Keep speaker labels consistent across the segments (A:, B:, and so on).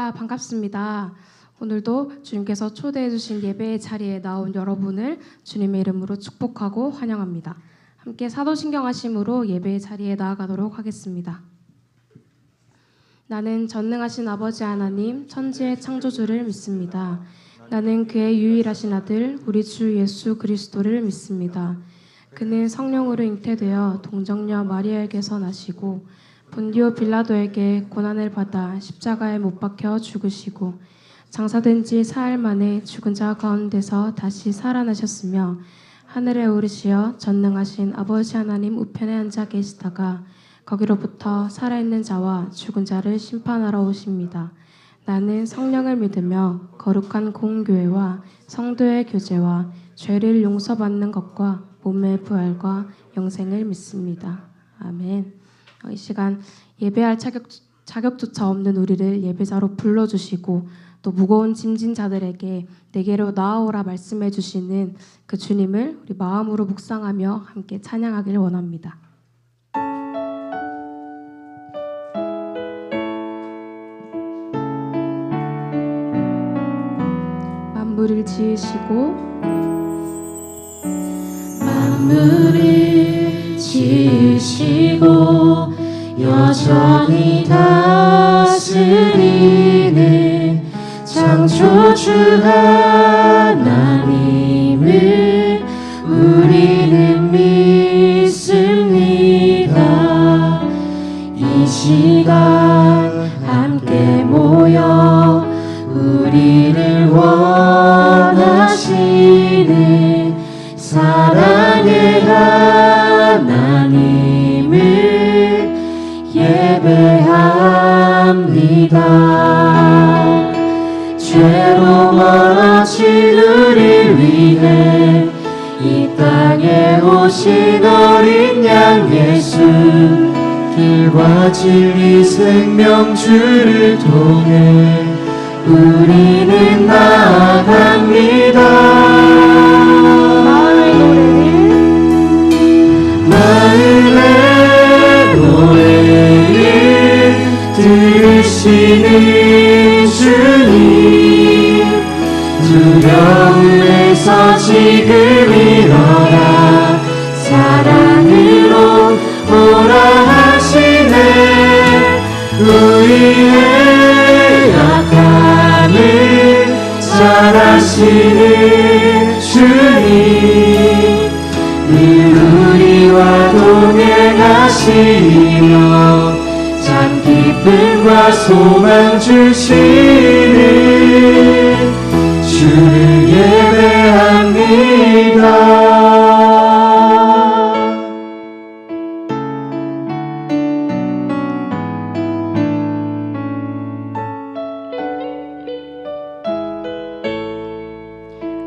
A: 반갑습니다. 오늘도 주님께서 초대해 주신 예배의 자리에 나온 여러분을 주님의 이름으로 축복하고 환영합니다. 함께 사도신경하심으로 예배의 자리에 나아가도록 하겠습니다. 나는 전능하신 아버지 하나님 천지의 창조주를 믿습니다. 나는 그의 유일하신 아들 우리 주 예수 그리스도를 믿습니다. 그는 성령으로 잉태되어 동정녀 마리아에게서 나시고 본디오 빌라도에게 고난을 받아 십자가에 못 박혀 죽으시고 장사된 지 사흘 만에 죽은 자 가운데서 다시 살아나셨으며 하늘에 오르시어 전능하신 아버지 하나님 우편에 앉아 계시다가 거기로부터 살아있는 자와 죽은 자를 심판하러 오십니다. 나는 성령을 믿으며 거룩한 공교회와 성도의 교제와 죄를 용서받는 것과 몸의 부활과 영생을 믿습니다. 아멘. 이 시간 예배할 자격조차 없는 우리를 예배자로 불러주시고 또 무거운 짐진 자들에게 내게로 나아오라 말씀해 주시는 그 주님을 우리 마음으로 묵상하며 함께 찬양하기를 원합니다. 만물을 지으시고
B: 여전히 다스리는 창조주 하나님을 우리는 믿습니다. 이 시간 함께 모여 우리를 원하시는 사랑의 하나님을 예배합니다. 죄로 멀어진 우리를 위해 이 땅에 오신 어린 양 예수, 길과 진리 생명주를 통해 우리는 나아갑니다. 마음의 노래를 들으시는 주님, 두려움에서 지금 일어나 사랑으로 오라 하시네. 우리의 약함을 잘하시는 주님, 늘 우리와 동행하시며 참 기쁨과 소망 주시는 주를 예배합니다.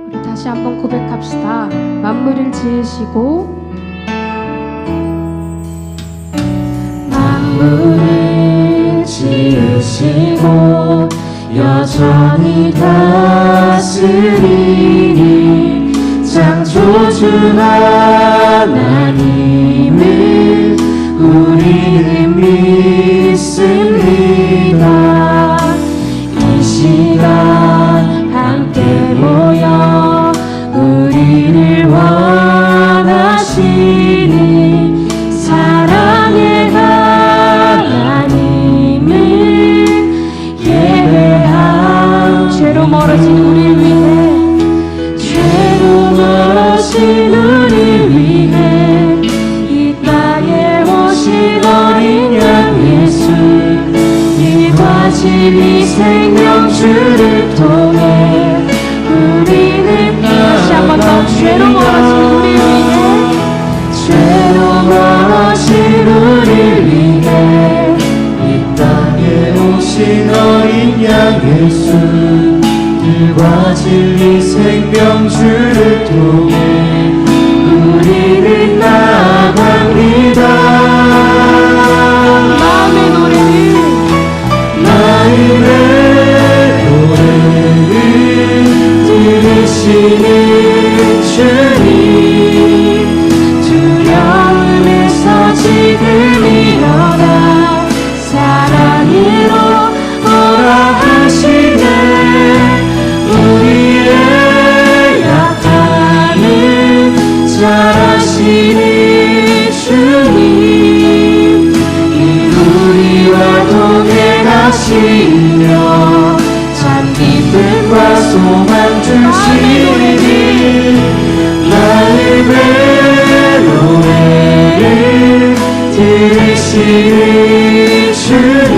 A: 우리 다시 한번 고백합시다. 만물을 지으시고
B: 여전히 다스리는 창조주 하나님을 우리는 믿습니다. 이 시간 함께 모여 우리를 원하시는 사랑의 하나님을 예배함. 죄로 멀어진 우리를 위해 이 땅에 오신 어린 양 예수, 길과 진리 생명주를 통해 우리는 다시 한번 더 죄로 멀어진 우리를 위해 이 땅에 오신 어린 양 예수, 길과 진리 생명주를 통해 우리는 나아갑니다. 마음의 노래를 들으시는 주님, 두려움에서 지금 일어나 사랑으로 오라 하시 잘하시는 주님 우리와 동행하시며 참 기쁨과 소망 주시니 나의 노래를 들으시는 주님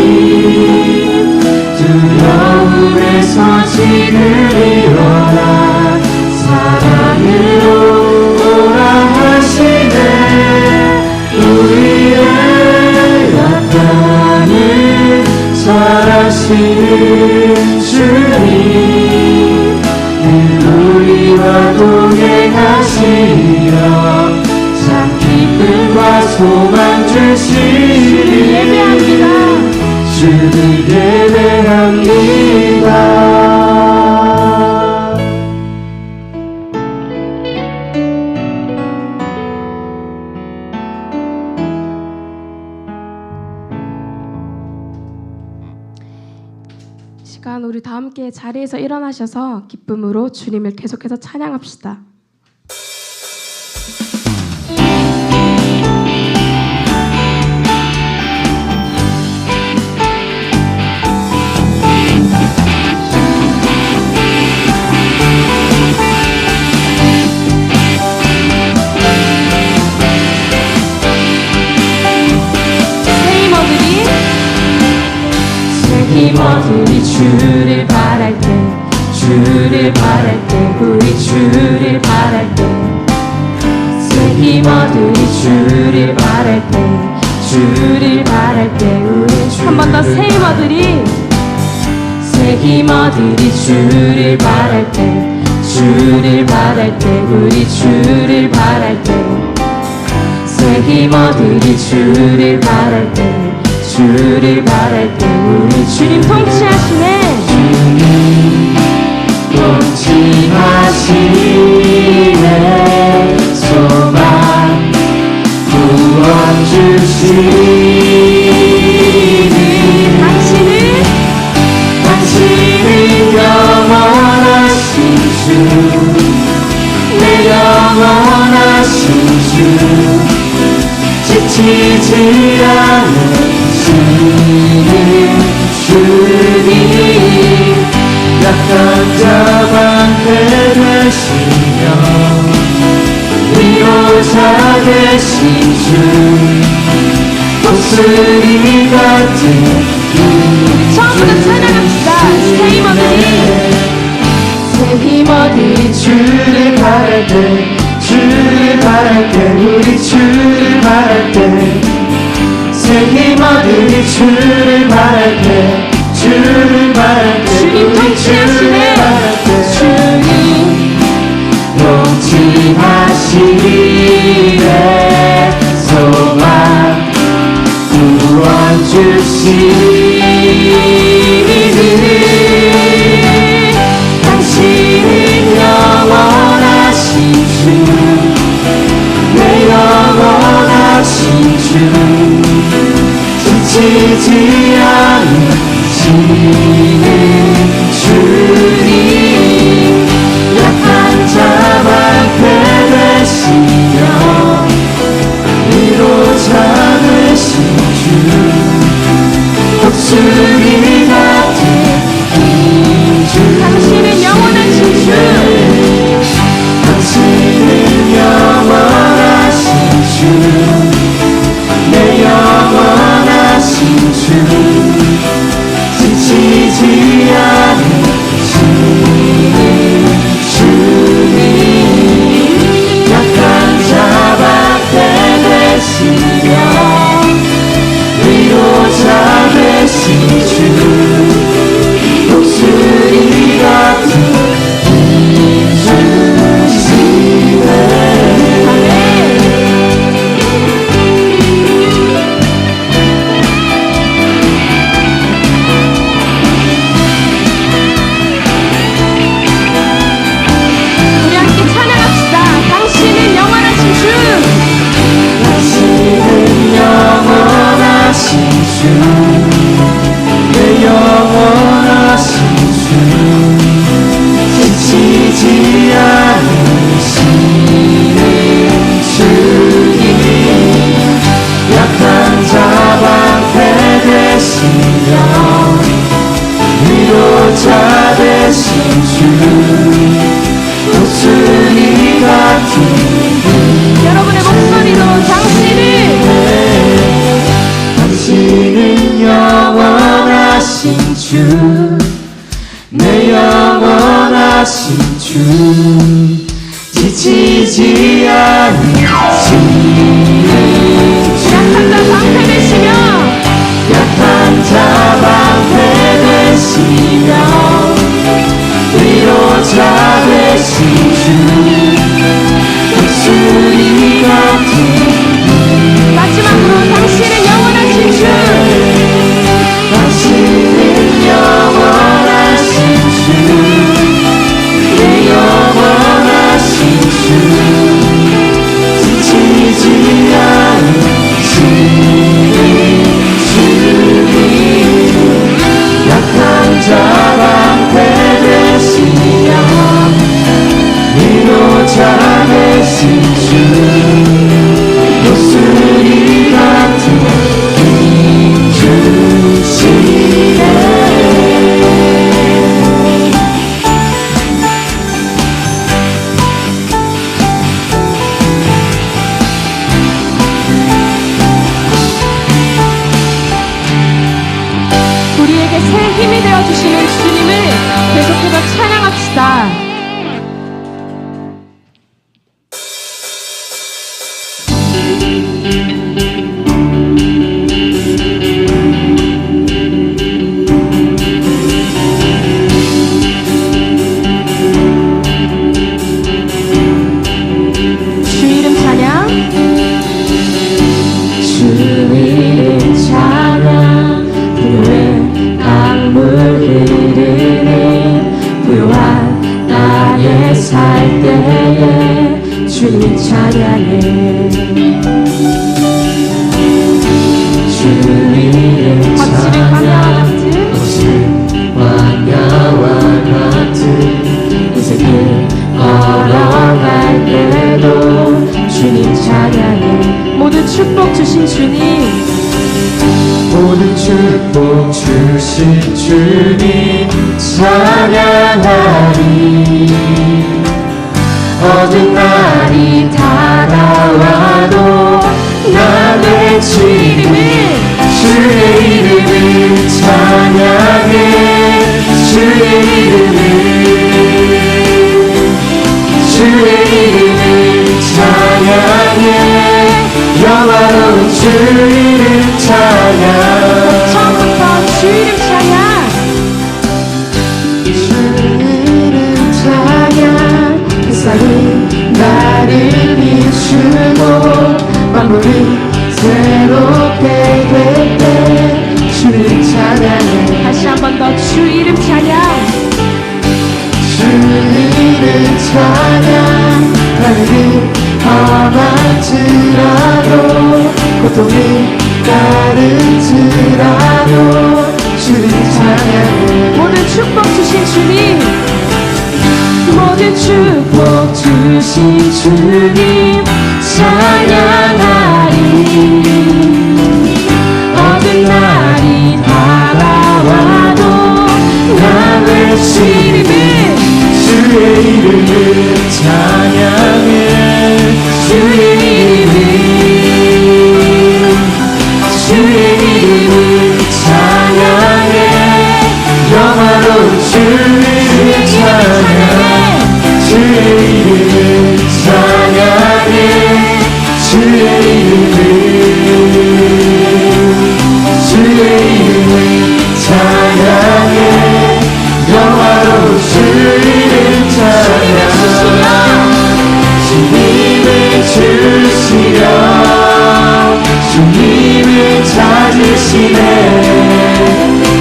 B: 두려움에서 지금 일어나 사랑으로 돌아가시네 우리의 약간을 잘하시는 주님 늘 우리와 동행하시며 참 기쁨과 소망 주시니 예배합니다 주를 예배합니다
A: 시간 우리 다 함께 자리에서 일어나셔서 기쁨으로 주님을 계속해서 찬양합시다.
B: 힘어들이 주를 바랄 때 주를 바랄 때 우리 주를 바랄 때 새 힘어들이 주를 바랄 때 주를 바랄 때 우리
A: 한 번 더 새 힘어들이
B: 새 힘어들이 주를 바랄 때 주를 바랄 때 우리 주를 바랄 때 새 힘어들이 주를 바랄 때 주를 바랄 때 우리
A: 주님 통치하시네
B: 주님 통치하시네 소망 구원 주시니 당신은 영원하신 주 내 영원하신 주 지치지 않으시는 주님 약한 자만 되시며 위로자 되신 주 독수리 같은
A: 처음부터 찬양합시다. 새 힘어들이
B: 새 힘어들이 주를 바랄 때 주를 바랄 때 우리 주를 바랄 때 새 힘어들이 주를 바랄 때 주를 바랄 때
A: 주님 통치하시네
B: 주님 통치하시네 소망 구원 주시니 당신은 영원하신 주 내 영원하신 주 지치지 않으시는 주님 약한 자만 되시며 위로자 되신 주 독수리 같은 주
A: 당신은 영원하신 주
B: 당신은 영원하신 주 내 영원하신 주 지치지 않으시는 주님 약한 자밖에 되시며 위로자 되신 주
A: 주 이름 찬양.
B: 주 이름 찬양 부요의 강물 흐르는 부요한 나의 살 때에 주님 찬양해. 주 이름
A: 거칠은 광야와 같은
B: 거칠은 광야와 같은 인생을 걸어갈 때도 주님 찬양해.
A: 모든 축복 주신 주님,
B: 모든 축복 주신 주님 찬양하리. 어두운 날이 다가와도 나 외치리니 주의 이름을 찬양해. 주의 이름을 찬양해. 영화로운 주 이름 찬양.
A: 처음부터 주 이름 찬양.
B: 주 이름 찬양. 햇살이 나를 비추고 만물이 새롭게 될 때 주를 찬양해.
A: 다시 한 번 더 주 이름 찬양.
B: 주 이름 찬양. 하늘이 험할지라도 고통이 따르지라도 주를 찬양해.
A: 모든 축복 주신 주님,
B: 모든 축복 주신 주님 찬양하리. 어두운 날이 다가와도 나 외치리니 주의 이름을 찬양해. 주의 이름을 찬양해. 영화로운 주 이름 찬양. 주의 이름을 찬양해. 주의 이름을 찬양해. 영화로운 주 이름 찬양. 주님을 주시려 주님을 찾으시네.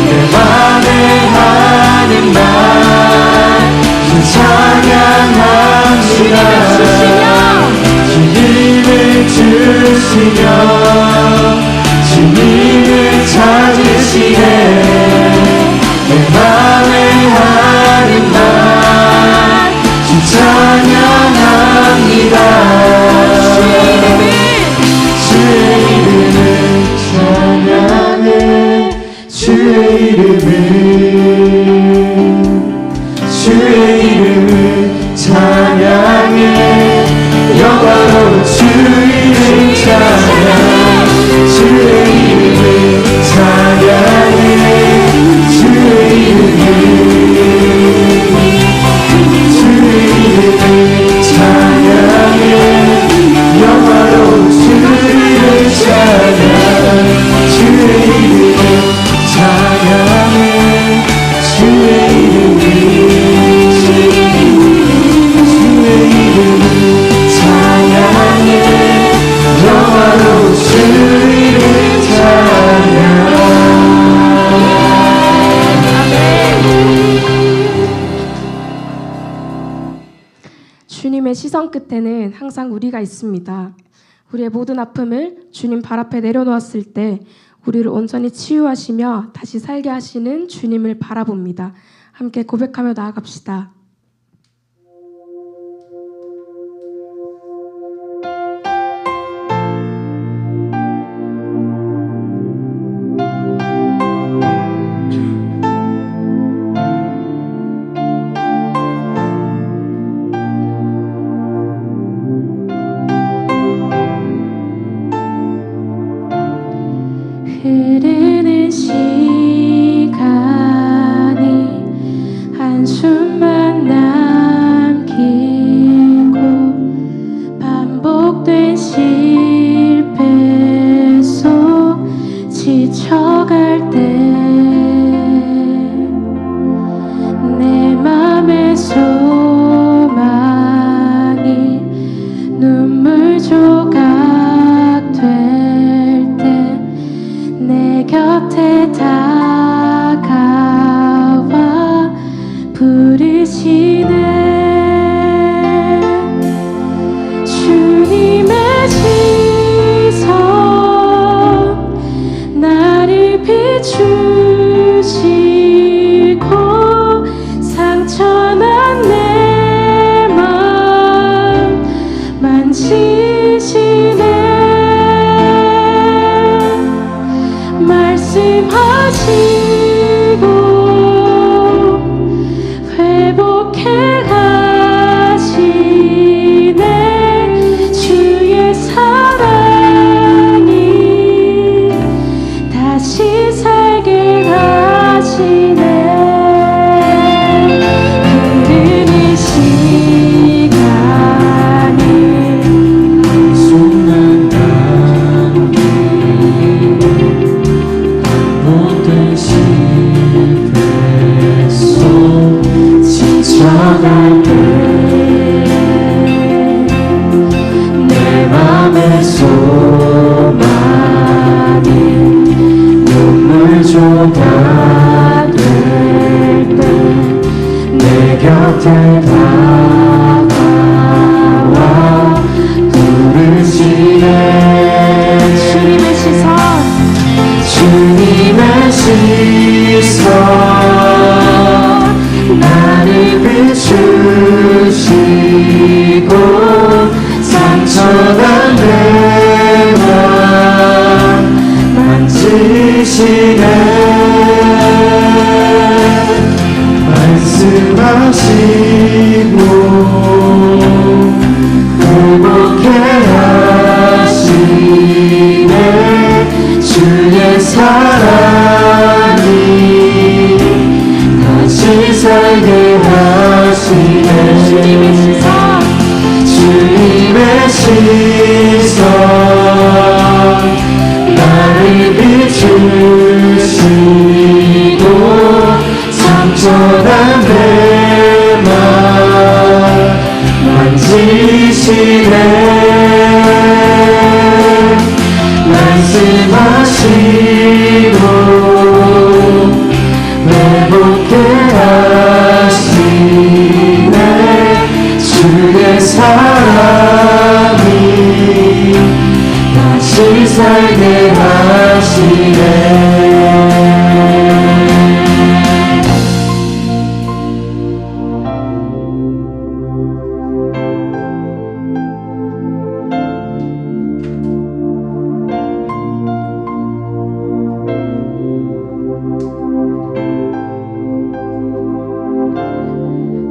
B: 내 맘에 하는 말 찬양합니다. 주님을 주시며 주님을 찾으시네. 내 맘에 하는 말 찬양합니다. 주의 이름을 찬양해. 주의 이름을 찬양해. 영광로운 주 이름 찬양. 주의 이름을 찬양해. 주의 이름을 찬양해. 영광로운 주 이름 찬양. 주의 이름을 찬양해. 주의 이름을 찬양해. 영화로운 주 이름 찬양.
A: 주님의 시선 끝에는 항상 우리가 있습니다. 우리의 모든 아픔을 주님 발 앞에 내려놓았을 때 우리를 온전히 치유하시며 다시 살게 하시는 주님을 바라봅니다. 함께 고백하며 나아갑시다.
B: 흐르는 시간이 한숨만
A: 눈물 조각 될 때 내 곁에 다가와 부르시네. 주님의 시선 나를 비추시고 상처난 내 맘 만지시네. 말씀하시고 회복해 가시네. 주의 사랑이 다시 살게 하시네. 흐르는 시간이
B: 순간 감기 모든 실패 속 지쳐갈 때 내 맘의 소망이 눈물 조각 될 때 내 곁에 다가와 부르시네.
A: 주님의 시선
B: 주님의 시선 나를 비추시고 상처난 내 맘 만지시네. 말씀하시고 회복해 하시네. 주의 사랑이 다시 살게 하시네.
A: 주님의 시선
B: 주님의 시선 나를 비추시고 상처난 내 맘 만지시네. 말씀하시고 회복해 하시네. 주의 사랑이 다시 살게 하시네.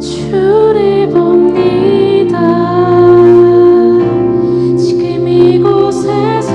A: 주를 봅니다. 지금 이곳에서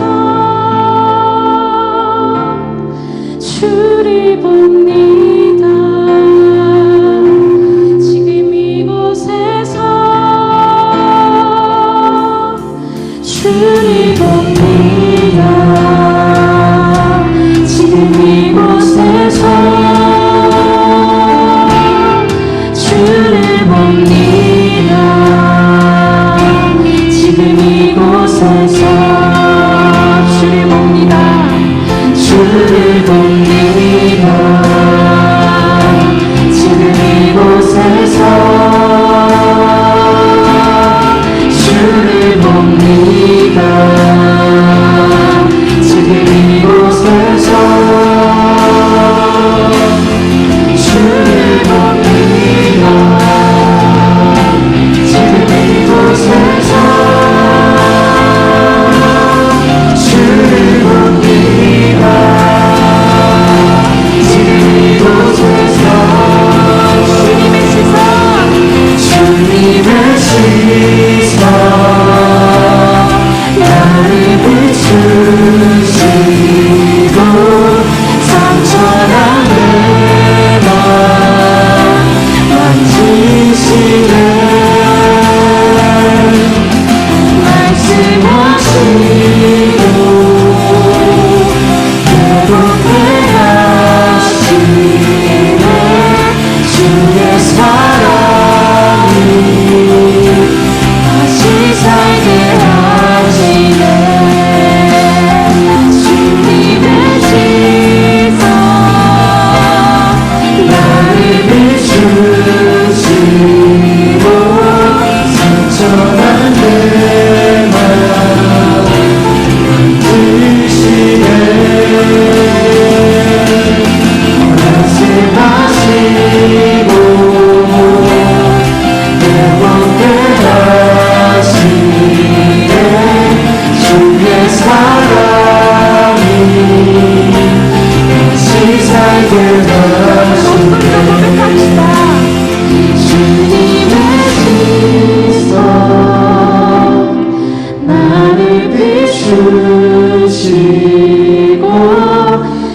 B: 주시고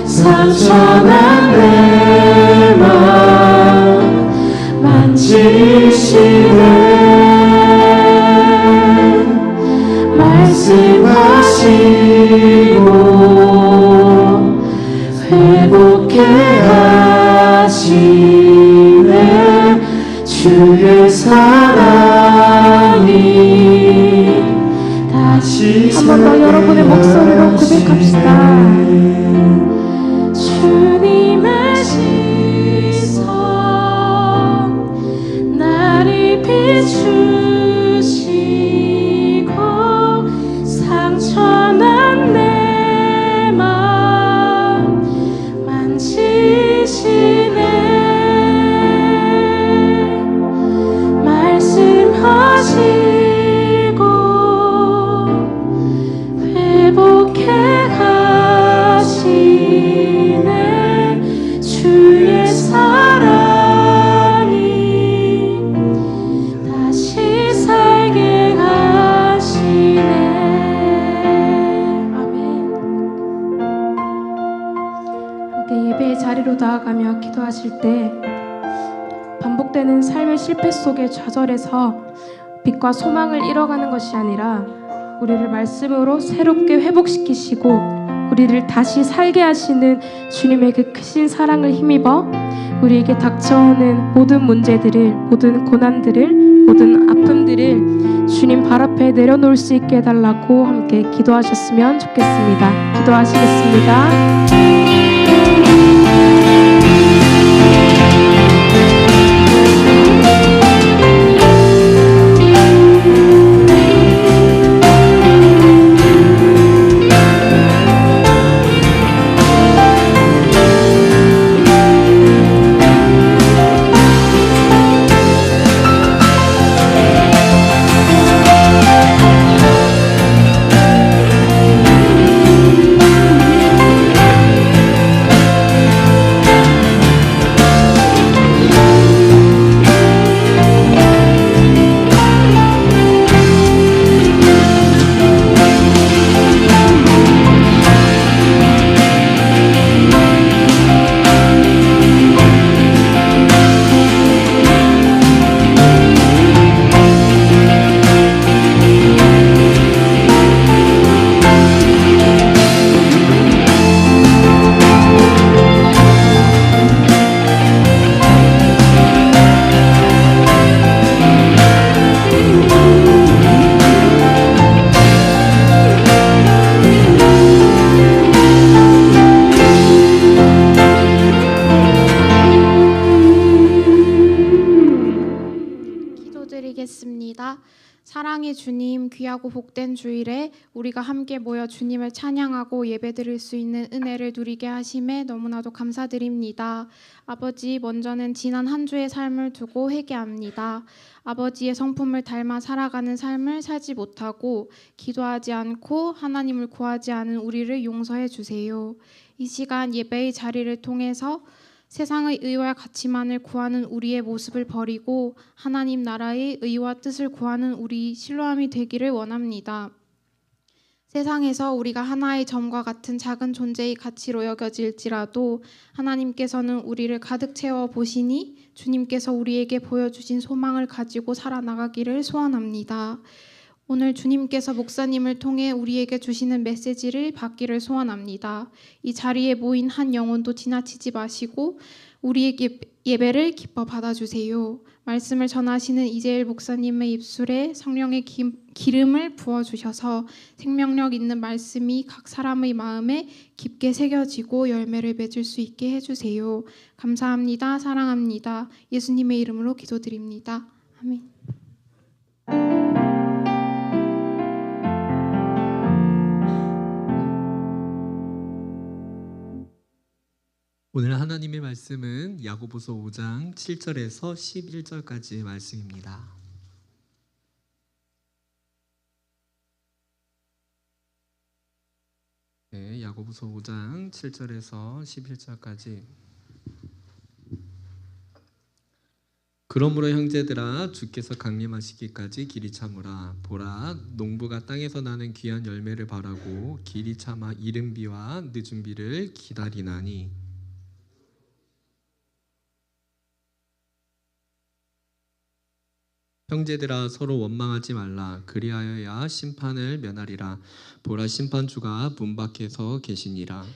B: 상처난 내 마음 만지시네 말씀하시고 회복해 하시네 주의 사랑이 다시
A: 한 번 더 여러분의 목소리로 고백합시다.
B: 주님의 시선 나를 비추시고 상처난 내 마음 만지시네 말씀하시고 회복해 가시네 주의 사랑이 다시 살게 하시네 아멘.
A: 함께 예배의 자리로 나아가며 기도하실 때 반복되는 삶의 실패 속에 좌절해서 빛과 소망을 잃어가는 것이 아니라 우리를 말씀으로 새롭게 회복시키시고 우리를 다시 살게 하시는 주님의 그 크신 사랑을 힘입어 우리에게 닥쳐오는 모든 문제들을, 모든 고난들을, 모든 아픔들을 주님 발 앞에 내려놓을 수 있게 해달라고 함께 기도하셨으면 좋겠습니다. 기도하시겠습니다.
C: 기도드리겠습니다. 사랑의 주님, 귀하고 복된 주일에 우리가 함께 모여 주님을 찬양하고 예배드릴 수 있는 은혜를 누리게 하심에 너무나도 감사드립니다. 아버지, 먼저는 지난 한 주의 삶을 두고 회개합니다. 아버지의 성품을 닮아 살아가는 삶을 살지 못하고 기도하지 않고 하나님을 구하지 않은 우리를 용서해 주세요. 이 시간 예배의 자리를 통해서 세상의 의와 가치만을 구하는 우리의 모습을 버리고 하나님 나라의 의와 뜻을 구하는 우리 실로암이 되기를 원합니다. 세상에서 우리가 하나의 점과 같은 작은 존재의 가치로 여겨질지라도 하나님께서는 우리를 가득 채워 보시니 주님께서 우리에게 보여주신 소망을 가지고 살아나가기를 소원합니다. 오늘 주님께서 목사님을 통해 우리에게 주시는 메시지를 받기를 소원합니다. 이 자리에 모인 한 영혼도 지나치지 마시고 우리의 예배를 기뻐 받아주세요. 말씀을 전하시는 이재일 목사님의 입술에 성령의 기름을 부어주셔서 생명력 있는 말씀이 각 사람의 마음에 깊게 새겨지고 열매를 맺을 수 있게 해주세요. 감사합니다. 사랑합니다. 예수님의 이름으로 기도드립니다. 아멘.
D: 오늘 하나님의 말씀은 야고보서 5장 7절에서 11절까지의 말씀입니다. 네, 야고보서 5장 7절에서 11절까지. 그러므로 형제들아 주께서 강림하시기까지 길이 참으라. 보라 농부가 땅에서 나는 귀한 열매를 바라고 길이 참아 이른 비와 늦은 비를 기다리나니 형제들아 서로 원망하지 말라. 그리하여야 심판을 면하리라. 보라 심판주가 문 밖에서 계시니라.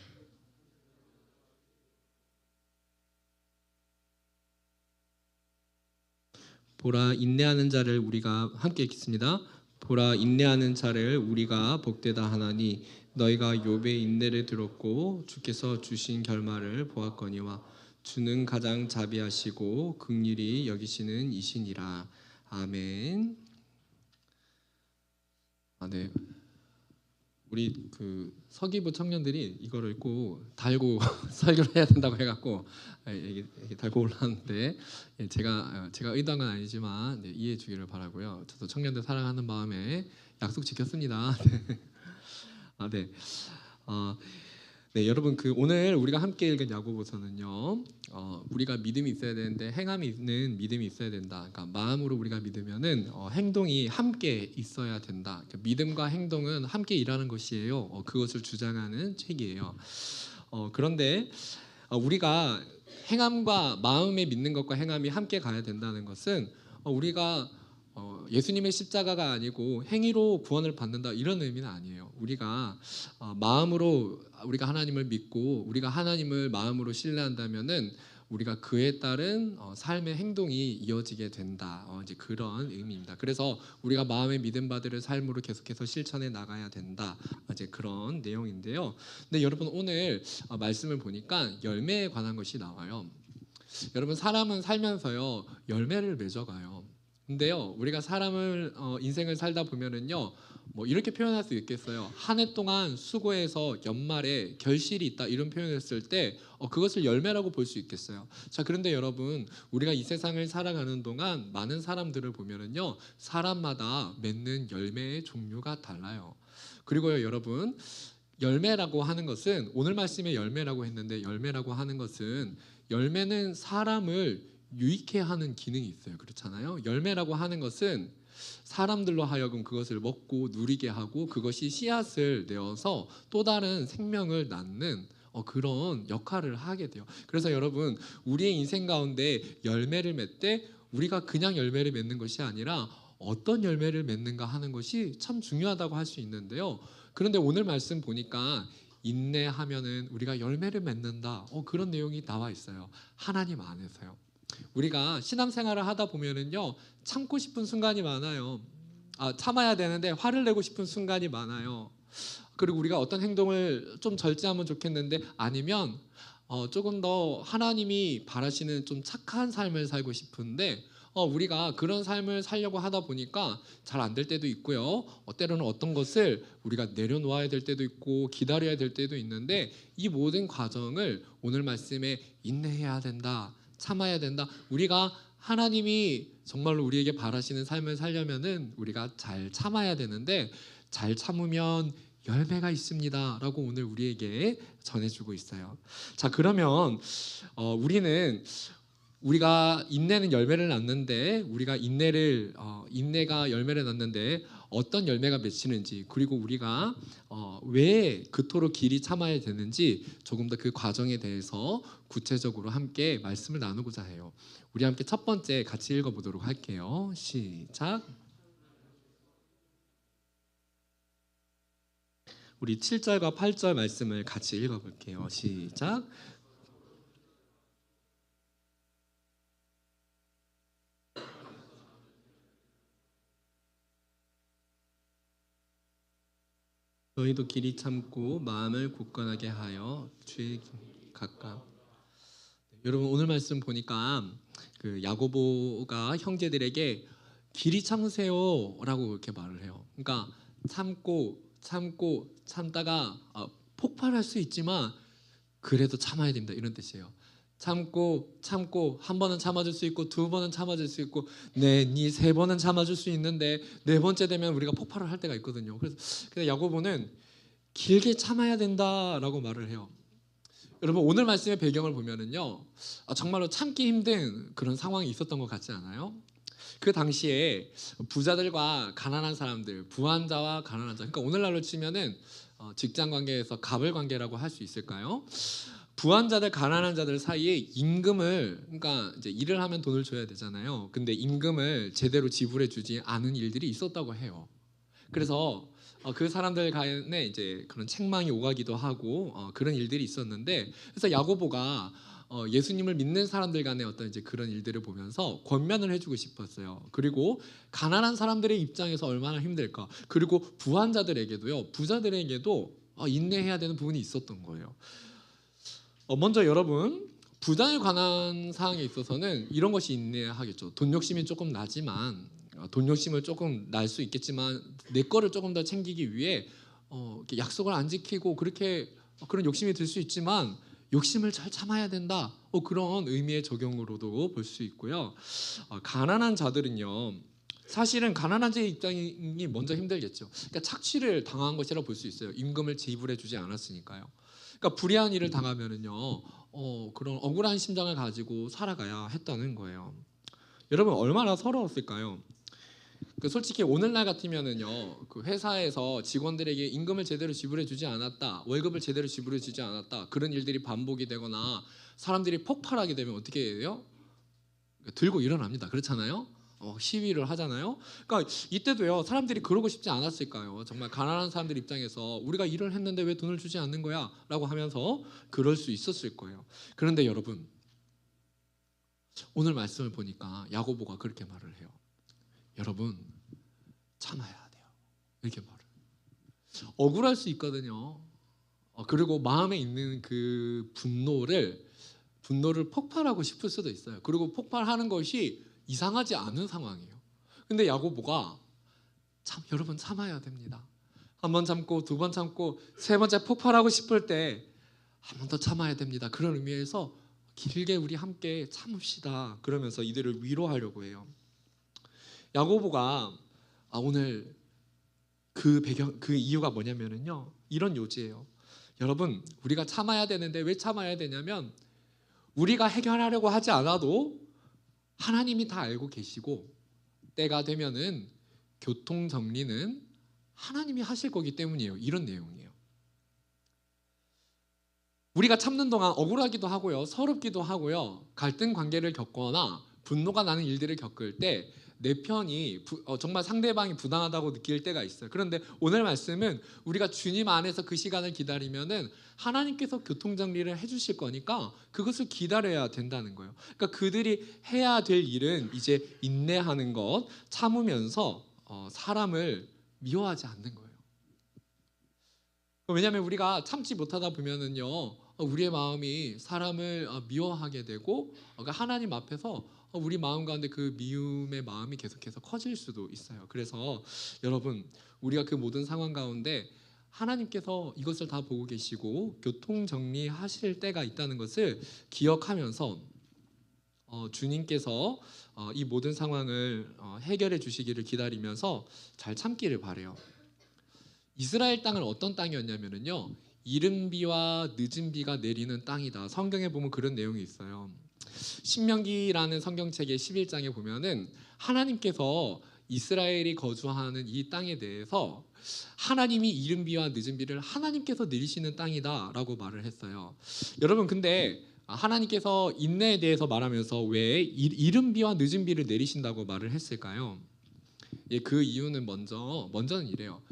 D: 보라 인내하는 자를 우리가 함께 읽겠습니다. 보라 인내하는 자를 우리가 복되다 하나니 너희가 욥의 인내를 들었고 주께서 주신 결말을 보았거니와 주는 가장 자비하시고 긍휼히 여기시는 이시니라. 아멘. 네. 우리 그 서기부 청년들이 이거를 읽고 달고 설교를 해야 된다고 해갖고 이게 달고 올라왔는데 제가 의도한 건 아니지만 이해해 주기를 바라고요. 저도 청년들 사랑하는 마음에 약속 지켰습니다. 네. 네, 여러분 오늘 우리가 함께 읽은 야고보서는요. 우리가 믿음이 있어야 되는데 행함이 있는 믿음이 있어야 된다. 그러니까 마음으로 우리가 믿으면은 행동이 함께 있어야 된다. 그러니까 믿음과 행동은 함께 일하는 것이에요. 그것을 주장하는 책이에요. 그런데 우리가 행함과 마음에 믿는 것과 행함이 함께 가야 된다는 것은 우리가 예수님의 십자가가 아니고 행위로 구원을 받는다 이런 의미는 아니에요. 우리가 마음으로 우리가 하나님을 믿고 우리가 하나님을 마음으로 신뢰한다면은 우리가 그에 따른 삶의 행동이 이어지게 된다. 이제 그런 의미입니다. 그래서 우리가 마음의 믿음 받을 삶으로 계속해서 실천해 나가야 된다. 이제 그런 내용인데요. 근데 여러분 오늘 말씀을 보니까 열매에 관한 것이 나와요. 여러분 사람은 살면서요 열매를 맺어가요. 근데요 우리가 사람을 인생을 살다 보면은요 뭐 이렇게 표현할 수 있겠어요. 한 해 동안 수고해서 연말에 결실이 있다 이런 표현을 했을 때 그것을 열매라고 볼 수 있겠어요. 자 그런데 여러분 우리가 이 세상을 살아가는 동안 많은 사람들을 보면은요 사람마다 맺는 열매의 종류가 달라요. 그리고요 여러분 열매라고 하는 것은 오늘 말씀에 열매라고 했는데 열매라고 하는 것은 열매는 사람을 유익해 하는 기능이 있어요. 그렇잖아요. 열매라고 하는 것은 사람들로 하여금 그것을 먹고 누리게 하고 그것이 씨앗을 내어서 또 다른 생명을 낳는 그런 역할을 하게 돼요. 그래서 여러분 우리의 인생 가운데 열매를 맺되 우리가 그냥 열매를 맺는 것이 아니라 어떤 열매를 맺는가 하는 것이 참 중요하다고 할 수 있는데요. 그런데 오늘 말씀 보니까 인내하면은 우리가 열매를 맺는다. 그런 내용이 나와 있어요. 하나님 안에서요. 우리가 신앙생활을 하다 보면은요 참고 싶은 순간이 많아요. 참아야 되는데 화를 내고 싶은 순간이 많아요. 그리고 우리가 어떤 행동을 좀 절제하면 좋겠는데 아니면 조금 더 하나님이 바라시는 좀 착한 삶을 살고 싶은데 우리가 그런 삶을 살려고 하다 보니까 잘 안 될 때도 있고요. 때로는 어떤 것을 우리가 내려놓아야 될 때도 있고 기다려야 될 때도 있는데 이 모든 과정을 오늘 말씀에 인내해야 된다. 참아야 된다. 우리가 하나님이 정말로 우리에게 바라시는 삶을 살려면은 우리가 잘 참아야 되는데 잘 참으면 열매가 있습니다라고 오늘 우리에게 전해주고 있어요. 자 그러면 우리가 인내는 열매를 낳는데 우리가 인내가 열매를 낳는데 어떤 열매가 맺히는지 그리고 우리가 왜 그토록 길이 참아야 되는지 조금 더 그 과정에 대해서 구체적으로 함께 말씀을 나누고자 해요. 우리 함께 첫 번째 같이 읽어보도록 할게요. 시작. 우리 7절과 8절 말씀을 같이 읽어볼게요. 시작. 너희도 길이 참고 마음을 굳건하게 하여 주의 가까. 여러분 오늘 말씀 보니까 그 야고보가 형제들에게 길이 참으세요라고 이렇게 말을 해요. 그러니까 참다가 폭발할 수 있지만 그래도 참아야 됩니다. 이런 뜻이에요. 참고 한 번은 참아줄 수 있고 두 번은 참아줄 수 있고 세 번은 참아줄 수 있는데 네 번째 되면 우리가 폭발을 할 때가 있거든요. 그래서 야고보는 길게 참아야 된다라고 말을 해요. 여러분 오늘 말씀의 배경을 보면은요, 정말로 참기 힘든 그런 상황이 있었던 것 같지 않아요? 그 당시에 부자들과 가난한 사람들, 부한자와 가난한 자, 그러니까 오늘날로 치면은 직장 관계에서 갑을 관계라고 할 수 있을까요? 부한자들, 가난한 자들 사이에 임금을, 그러니까 이제 일을 하면 돈을 줘야 되잖아요. 근데 임금을 제대로 지불해주지 않은 일들이 있었다고 해요. 그래서 그 사람들 간에 이제 그런 책망이 오가기도 하고 그런 일들이 있었는데, 그래서 야고보가 예수님을 믿는 사람들 간의 어떤 이제 그런 일들을 보면서 권면을 해주고 싶었어요. 그리고 가난한 사람들의 입장에서 얼마나 힘들까. 그리고 부한자들에게도요, 부자들에게도 인내해야 되는 부분이 있었던 거예요. 먼저 여러분, 부자에 관한 사항에 있어서는 이런 것이 인내하겠죠. 돈 욕심이 조금 나지만, 돈 욕심을 조금 날 수 있겠지만 내 거를 조금 더 챙기기 위해 이렇게 약속을 안 지키고 그렇게 그런 욕심이 들 수 있지만 욕심을 잘 참아야 된다. 그런 의미의 적용으로도 볼 수 있고요. 가난한 자들은요, 사실은 가난한 자의 입장이 먼저 힘들겠죠. 그러니까 착취를 당한 것이라 볼 수 있어요. 임금을 지불해주지 않았으니까요. 그러니까 불의한 일을 당하면은요, 그런 억울한 심정을 가지고 살아가야 했다는 거예요. 여러분 얼마나 서러웠을까요? 솔직히 오늘날 같으면은요, 그 회사에서 직원들에게 임금을 제대로 지불해주지 않았다, 월급을 제대로 지불해주지 않았다, 그런 일들이 반복이 되거나 사람들이 폭발하게 되면 어떻게 해요? 들고 일어납니다. 그렇잖아요? 시위를 하잖아요. 그러니까 이때도요, 사람들이 그러고 싶지 않았을까요? 정말 가난한 사람들 입장에서 우리가 일을 했는데 왜 돈을 주지 않는 거야? 라고 하면서 그럴 수 있었을 거예요. 그런데 여러분, 오늘 말씀을 보니까 야고보가 그렇게 말을 해요. 여러분 참아야 돼요. 이렇게 말을. 억울할 수 있거든요. 그리고 마음에 있는 그 분노를 폭발하고 싶을 수도 있어요. 그리고 폭발하는 것이 이상하지 않은 상황이에요. 근데 야고보가 여러분 참아야 됩니다. 한 번 참고, 두 번 참고, 세 번째 폭발하고 싶을 때 한 번 더 참아야 됩니다. 그런 의미에서 길게 우리 함께 참읍시다. 그러면서 이들을 위로하려고 해요. 야고보가 오늘 그 이유가 뭐냐면은요, 이런 요지예요. 여러분, 우리가 참아야 되는데 왜 참아야 되냐면, 우리가 해결하려고 하지 않아도 하나님이 다 알고 계시고, 때가 되면은 교통 정리는 하나님이 하실 거기 때문이에요. 이런 내용이에요. 우리가 참는 동안 억울하기도 하고요, 서럽기도 하고요, 갈등 관계를 겪거나 분노가 나는 일들을 겪을 때 내 편이 정말 상대방이 부당하다고 느낄 때가 있어요. 그런데 오늘 말씀은 우리가 주님 안에서 그 시간을 기다리면은 하나님께서 교통정리를 해주실 거니까 그것을 기다려야 된다는 거예요. 그러니까 그들이 해야 될 일은 이제 인내하는 것, 참으면서 사람을 미워하지 않는 거예요. 왜냐하면 우리가 참지 못하다 보면은요, 우리의 마음이 사람을 미워하게 되고, 하나님 앞에서 우리 마음 가운데 그 미움의 마음이 계속해서 커질 수도 있어요. 그래서 여러분, 우리가 그 모든 상황 가운데 하나님께서 이것을 다 보고 계시고 교통 정리하실 때가 있다는 것을 기억하면서 주님께서 이 모든 상황을 해결해 주시기를 기다리면서 잘 참기를 바래요. 이스라엘 땅은 어떤 땅이었냐면요, 이른 비와 늦은 비가 내리는 땅이다. 성경에 보면 그런 내용이 있어요. 신명기라는 성경책의 11장에 보면은 하나님께서 이스라엘이 거주하는 이 땅에 대해서 하나님이 이른 비와 늦은 비를 하나님께서 내리시는 땅이다라고 말을 했어요. 여러분, 근데 하나님께서 인내에 대해서 말하면서 왜 이른 비와 늦은 비를 내리신다고 말을 했을까요? 그 이유는 먼저는 이래요.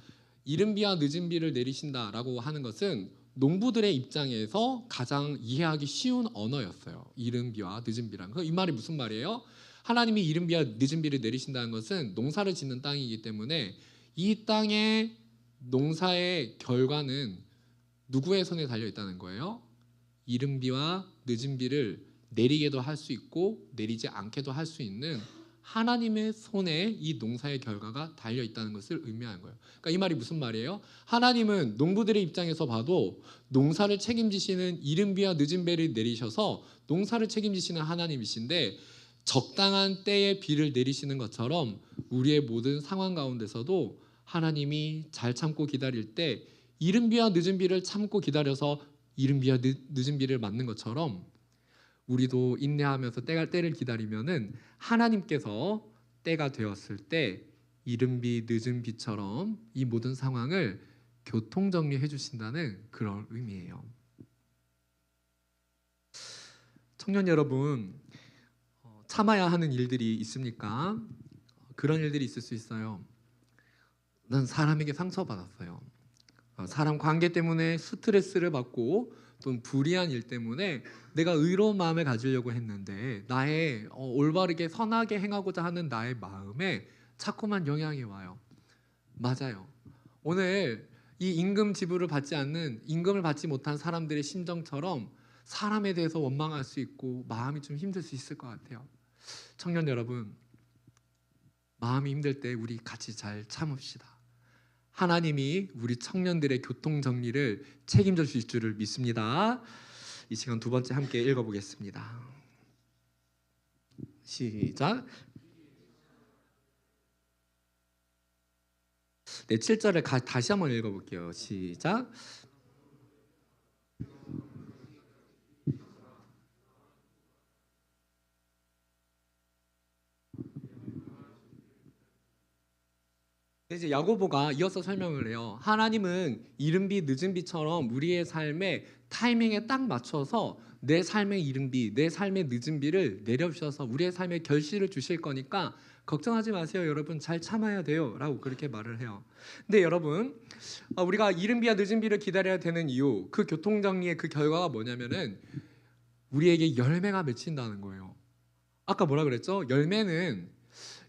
D: 이른 비와 늦은 비를 내리신다라고 하는 것은 농부들의 입장에서 가장 이해하기 쉬운 언어였어요. 이른 비와 늦은 비란. 이 말이 무슨 말이에요? 하나님이 이른 비와 늦은 비를 내리신다는 것은 농사를 짓는 땅이기 때문에 이 땅의 농사의 결과는 누구의 손에 달려 있다는 거예요? 이른 비와 늦은 비를 내리게도 할 수 있고 내리지 않게도 할 수 있는 하나님의 손에 이 농사의 결과가 달려 있다는 것을 의미하는 거예요. 그러니까 이 말이 무슨 말이에요? 하나님은 농부들의 입장에서 봐도 농사를 책임지시는 이른 비와 늦은 비를 내리셔서 농사를 책임지시는 하나님이신데, 적당한 때에 비를 내리시는 것처럼 우리의 모든 상황 가운데서도 하나님이 잘 참고 기다릴 때 이른 비와 늦은 비를 참고 기다려서 이른 비와 늦은 비를 맞는 것처럼 우리도 인내하면서 때를 기다리면은 하나님께서 때가 되었을 때 이른 비 늦은 비처럼 이 모든 상황을 교통 정리해 주신다는 그런 의미예요. 청년 여러분, 참아야 하는 일들이 있습니까? 그런 일들이 있을 수 있어요. 난 사람에게 상처받았어요. 사람 관계 때문에 스트레스를 받고 또는 불이한 일 때문에 내가 의로운 마음을 가지려고 했는데 나의 올바르게 선하게 행하고자 하는 나의 마음에 자꾸만 영향이 와요. 맞아요. 오늘 이 임금 지불을 받지 않는, 임금을 받지 못한 사람들의 심정처럼 사람에 대해서 원망할 수 있고 마음이 좀 힘들 수 있을 것 같아요. 청년 여러분, 마음이 힘들 때 우리 같이 잘 참읍시다. 하나님이 우리 청년들의 교통 정리를 책임져 주실 줄을 믿습니다. 이 시간 두 번째 함께 읽어보겠습니다. 시작. 네, 7절을 다시 한번 읽어볼게요. 시작. 이제 야고보가 이어서 설명을 해요. 하나님은 이른 비 늦은 비처럼 우리의 삶의 타이밍에 딱 맞춰서 내 삶의 이른 비, 내 삶의 늦은 비를 내려주셔서 우리의 삶에 결실을 주실 거니까 걱정하지 마세요. 여러분 잘 참아야 돼요 라고 그렇게 말을 해요. 근데 여러분, 우리가 이른 비와 늦은 비를 기다려야 되는 이유, 그 교통정리의 그 결과가 뭐냐면은 우리에게 열매가 맺힌다는 거예요. 아까 뭐라 그랬죠?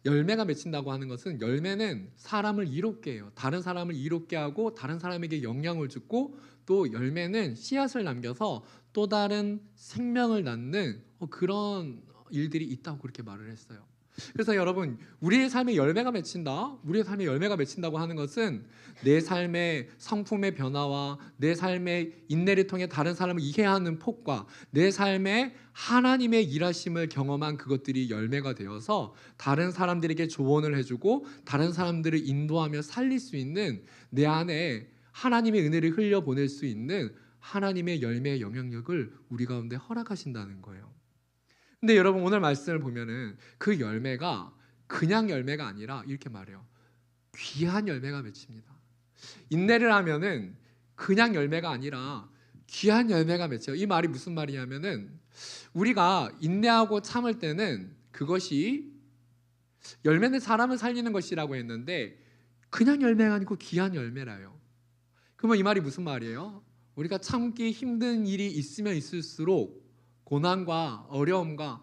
D: 열매가 맺힌다고 하는 것은, 열매는 사람을 이롭게 해요. 다른 사람을 이롭게 하고 다른 사람에게 영향을 주고, 또 열매는 씨앗을 남겨서 또 다른 생명을 낳는 그런 일들이 있다고 그렇게 말을 했어요. 그래서 여러분, 우리의 삶에 열매가 맺힌다, 우리의 삶에 열매가 맺힌다고 하는 것은 내 삶의 성품의 변화와 내 삶의 인내를 통해 다른 사람을 이해하는 폭과 내 삶에 하나님의 일하심을 경험한 그것들이 열매가 되어서 다른 사람들에게 조언을 해주고 다른 사람들을 인도하며 살릴 수 있는, 내 안에 하나님의 은혜를 흘려보낼 수 있는 하나님의 열매의 영향력을 우리 가운데 허락하신다는 거예요. 근데 여러분, 오늘 말씀을 보면은 그 열매가 그냥 열매가 아니라 이렇게 말해요. 귀한 열매가 맺힙니다. 인내를 하면은 그냥 열매가 아니라 귀한 열매가 맺혀요. 이 말이 무슨 말이냐면은, 우리가 인내하고 참을 때는 그것이, 열매는 사람을 살리는 것이라고 했는데 그냥 열매가 아니고 귀한 열매라요. 그러면 이 말이 무슨 말이에요? 우리가 참기 힘든 일이 있으면 있을수록 고난과 어려움과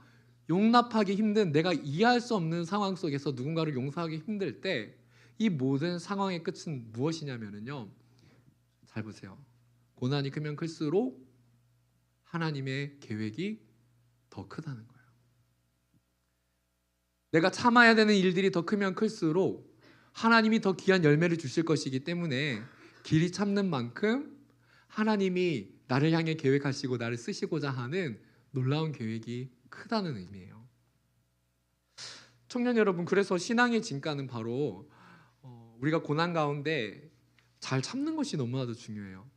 D: 용납하기 힘든, 내가 이해할 수 없는 상황 속에서 누군가를 용서하기 힘들 때 이 모든 상황의 끝은 무엇이냐면요, 잘 보세요. 고난이 크면 클수록 하나님의 계획이 더 크다는 거예요. 내가 참아야 되는 일들이 더 크면 클수록 하나님이 더 귀한 열매를 주실 것이기 때문에 길이 참는 만큼 하나님이 나를 향해 계획하시고 나를 쓰시고자 하는 놀라운 계획이 크다는 의미예요. 청년 여러분, 그래서 신앙의 진가는 바로 우리가 고난 가운데 잘 참는 것이 너무나도 중요해요.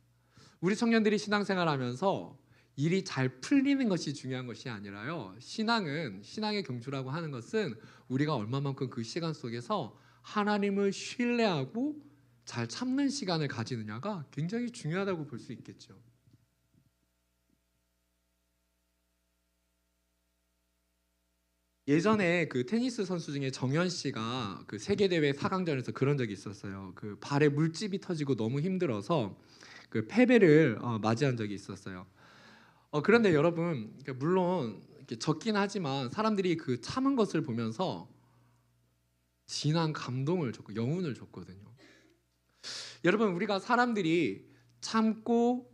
D: 우리 청년들이 신앙생활하면서 일이 잘 풀리는 것이 중요한 것이 아니라요, 신앙의 경주라고 하는 것은 우리가 얼마만큼 그 시간 속에서 하나님을 신뢰하고 잘 참는 시간을 가지느냐가 굉장히 중요하다고 볼 수 있겠죠. 예전에 그 테니스 선수 중에 정현 씨가 그 세계 대회 4강전에서 그런 적이 있었어요. 그 발에 물집이 터지고 너무 힘들어서 그 패배를 맞이한 적이 있었어요. 그런데 여러분, 물론 이렇게 졌긴 하지만 사람들이 그 참은 것을 보면서 진한 감동을 줬고 영혼을 줬거든요. 여러분, 우리가 사람들이 참고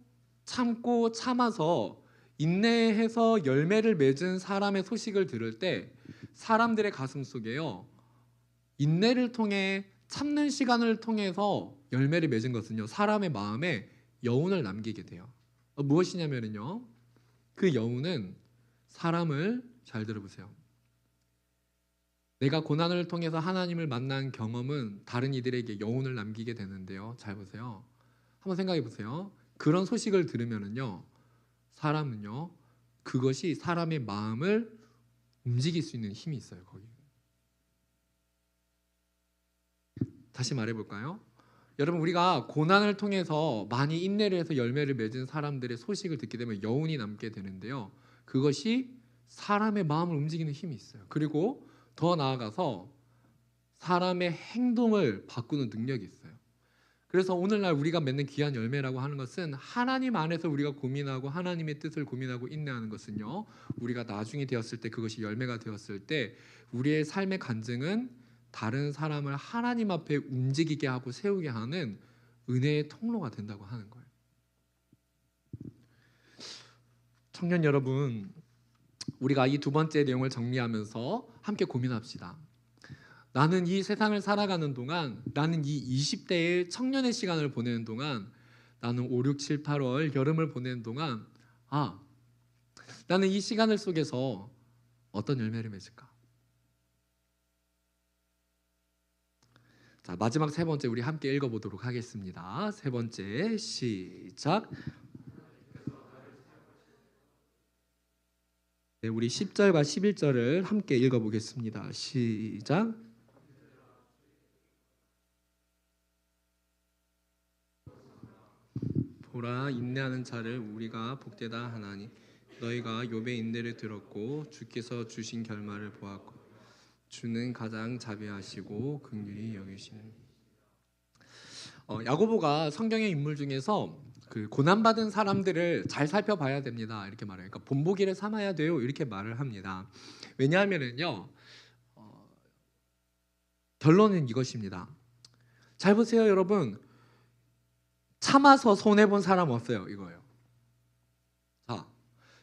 D: 참아서 인내해서 열매를 맺은 사람의 소식을 들을 때 사람들의 가슴 속에요, 인내를 통해 참는 시간을 통해서 열매를 맺은 것은요, 사람의 마음에 여운을 남기게 돼요. 무엇이냐면요, 그 여운은 사람을, 잘 들어보세요, 내가 고난을 통해서 하나님을 만난 경험은 다른 이들에게 여운을 남기게 되는데요, 잘 보세요. 한번 생각해 보세요. 그런 소식을 들으면은요, 사람은요, 그것이 사람의 마음을 움직일 수 있는 힘이 있어요. 거기. 다시 말해볼까요? 여러분, 우리가 고난을 통해서 많이 인내를 해서 열매를 맺은 사람들의 소식을 듣게 되면 여운이 남게 되는데요, 그것이 사람의 마음을 움직이는 힘이 있어요. 그리고 더 나아가서 사람의 행동을 바꾸는 능력이 있어요. 그래서 오늘날 우리가 맺는 귀한 열매라고 하는 것은 하나님 안에서 우리가 고민하고 하나님의 뜻을 고민하고 인내하는 것은요, 우리가 나중이 되었을 때, 그것이 열매가 되었을 때 우리의 삶의 간증은 다른 사람을 하나님 앞에 움직이게 하고 세우게 하는 은혜의 통로가 된다고 하는 거예요. 청년 여러분, 우리가 이 두 번째 내용을 정리하면서 함께 고민합시다. 나는 이 세상을 살아가는 동안, 나는 이 20대의 청년의 시간을 보내는 동안, 나는 5, 6, 7, 8월 여름을 보내는 동안, 나는 이 시간을 속에서 어떤 열매를 맺을까? 자, 마지막 세 번째 우리 함께 읽어보도록 하겠습니다. 세 번째, 시작. 네, 우리 10절과 11절을 함께 읽어보겠습니다. 시작. 보라, 인내하는 자를 우리가 복되다 하나니 너희가 욥의 인내를 들었고 주께서 주신 결말을 보았고 주는 가장 자비하시고 긍휼히 여기시는. 야고보가 성경의 인물 중에서 그 고난받은 사람들을 잘 살펴봐야 됩니다, 이렇게 말해요. 그러니까 본보기를 삼아야 돼요, 이렇게 말을 합니다. 왜냐하면은요, 결론은 이것입니다. 잘 보세요, 여러분. 참아서 손해본 사람 없어요, 이거예요. 자,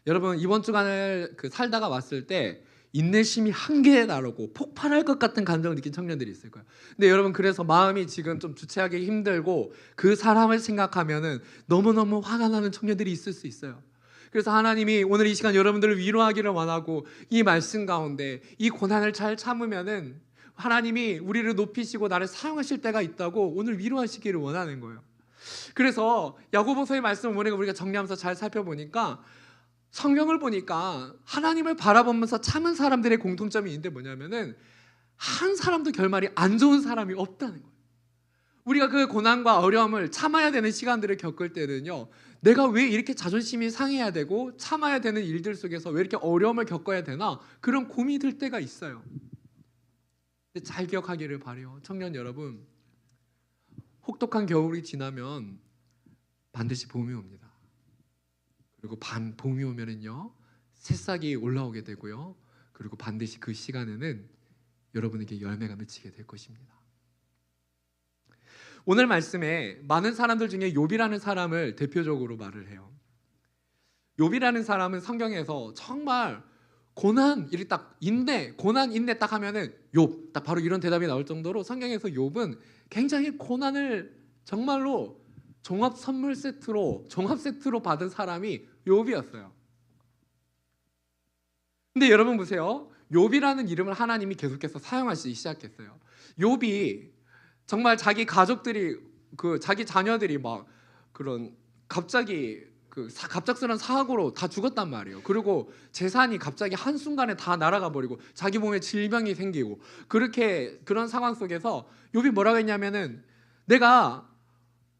D: 여러분, 이번 주간을 살다가 왔을 때 인내심이 한계에 다르고 폭발할 것 같은 감정을 느낀 청년들이 있을 거예요. 근데 여러분, 그래서 마음이 지금 좀 주체하기 힘들고 그 사람을 생각하면은 너무너무 화가 나는 청년들이 있을 수 있어요. 그래서 하나님이 오늘 이 시간 여러분들을 위로하기를 원하고, 이 말씀 가운데 이 고난을 잘 참으면은 하나님이 우리를 높이시고 나를 사용하실 때가 있다고 오늘 위로하시기를 원하는 거예요. 그래서 야고보서의 말씀을 우리가 정리하면서 잘 살펴보니까, 성경을 보니까 하나님을 바라보면서 참은 사람들의 공통점이 있는데 뭐냐면은 한 사람도 결말이 안 좋은 사람이 없다는 거예요. 우리가 그 고난과 어려움을 참아야 되는 시간들을 겪을 때는요, 내가 왜 이렇게 자존심이 상해야 되고 참아야 되는 일들 속에서 왜 이렇게 어려움을 겪어야 되나, 그런 고민이 들 때가 있어요. 근데 잘 기억하기를 바라요, 청년 여러분. 혹독한 겨울이 지나면 반드시 봄이 옵니다. 그리고 봄이 오면은요, 새싹이 올라오게 되고요, 그리고 반드시 그 시간에는 여러분에게 열매가 맺히게 될 것입니다. 오늘 말씀에 많은 사람들 중에 욥이라는 사람을 대표적으로 말을 해요. 욥이라는 사람은 성경에서 정말 고난, 이렇게 딱 고난, 인내 딱 하면은 욥, 딱 바로 이런 대답이 나올 정도로 성경에서 욥은 굉장히 고난을 정말로 종합 세트로 받은 사람이 욥이었어요. 근데 여러분 보세요. 욥이라는 이름을 하나님이 계속해서 사용하시기 시작했어요. 욥이 정말 자기 가족들이, 자기 자녀들이 막 그런 갑작스러운 사고로 다 죽었단 말이에요. 그리고 재산이 갑자기 한순간에 다 날아가 버리고 자기 몸에 질병이 생기고, 그런 상황 속에서 욥이 뭐라고 했냐면은, 내가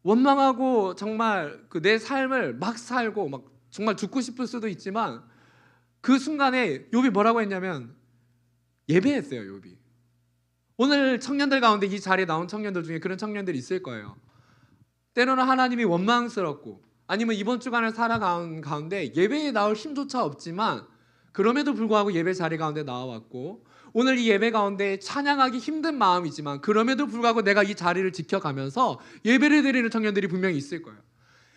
D: 원망하고 정말 내 삶을 막 살고 막 정말 죽고 싶을 수도 있지만, 그 순간에 욥이 뭐라고 했냐면 예배했어요, 욥이. 오늘 청년들 가운데 이 자리에 나온 청년들 중에 그런 청년들이 있을 거예요. 때로는 하나님이 원망스럽고, 아니면 이번 주간을 살아가는 가운데 예배에 나올 힘조차 없지만 그럼에도 불구하고 예배 자리 가운데 나와왔고, 오늘 이 예배 가운데 찬양하기 힘든 마음이지만 그럼에도 불구하고 내가 이 자리를 지켜가면서 예배를 드리는 청년들이 분명히 있을 거예요.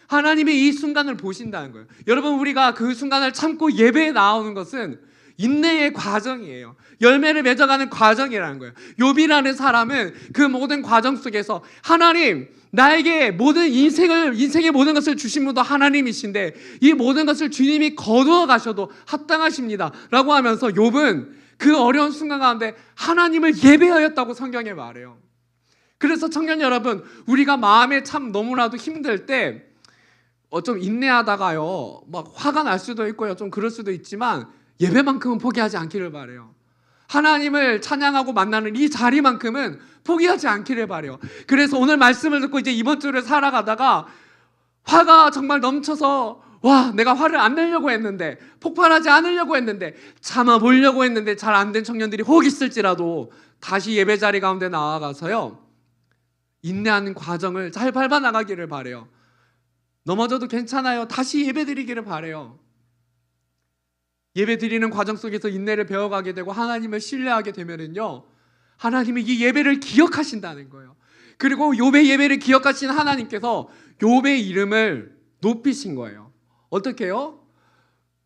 D: 하나님이 이 순간을 보신다는 거예요. 여러분, 우리가 그 순간을 참고 예배에 나오는 것은 인내의 과정이에요. 열매를 맺어가는 과정이라는 거예요. 욥이라는 사람은 그 모든 과정 속에서 하나님, 나에게 모든 인생의 모든 것을 주신 분도 하나님이신데 이 모든 것을 주님이 거두어 가셔도 합당하십니다 라고 하면서 욥은 그 어려운 순간 가운데 하나님을 예배하였다고 성경에 말해요. 그래서 청년 여러분, 우리가 마음에 참 너무나도 힘들 때
E: 좀 인내하다가요 막 화가 날 수도 있고요, 좀 그럴 수도 있지만 예배만큼은 포기하지 않기를 바래요. 하나님을 찬양하고 만나는 이 자리만큼은 포기하지 않기를 바래요. 그래서 오늘 말씀을 듣고 이제 이번 주를 살아가다가 화가 정말 넘쳐서 와, 내가 화를 안 내려고 했는데, 폭발하지 않으려고 했는데, 참아보려고 했는데 잘 안 된 청년들이 혹 있을지라도 다시 예배 자리 가운데 나아가서요 인내하는 과정을 잘 밟아 나가기를 바래요. 넘어져도 괜찮아요. 다시 예배 드리기를 바래요. 예배 드리는 과정 속에서 인내를 배워가게 되고 하나님을 신뢰하게 되면은요 하나님이 이 예배를 기억하신다는 거예요. 그리고 욥의 예배를 기억하신 하나님께서 욥의 이름을 높이신 거예요. 어떻게 해요?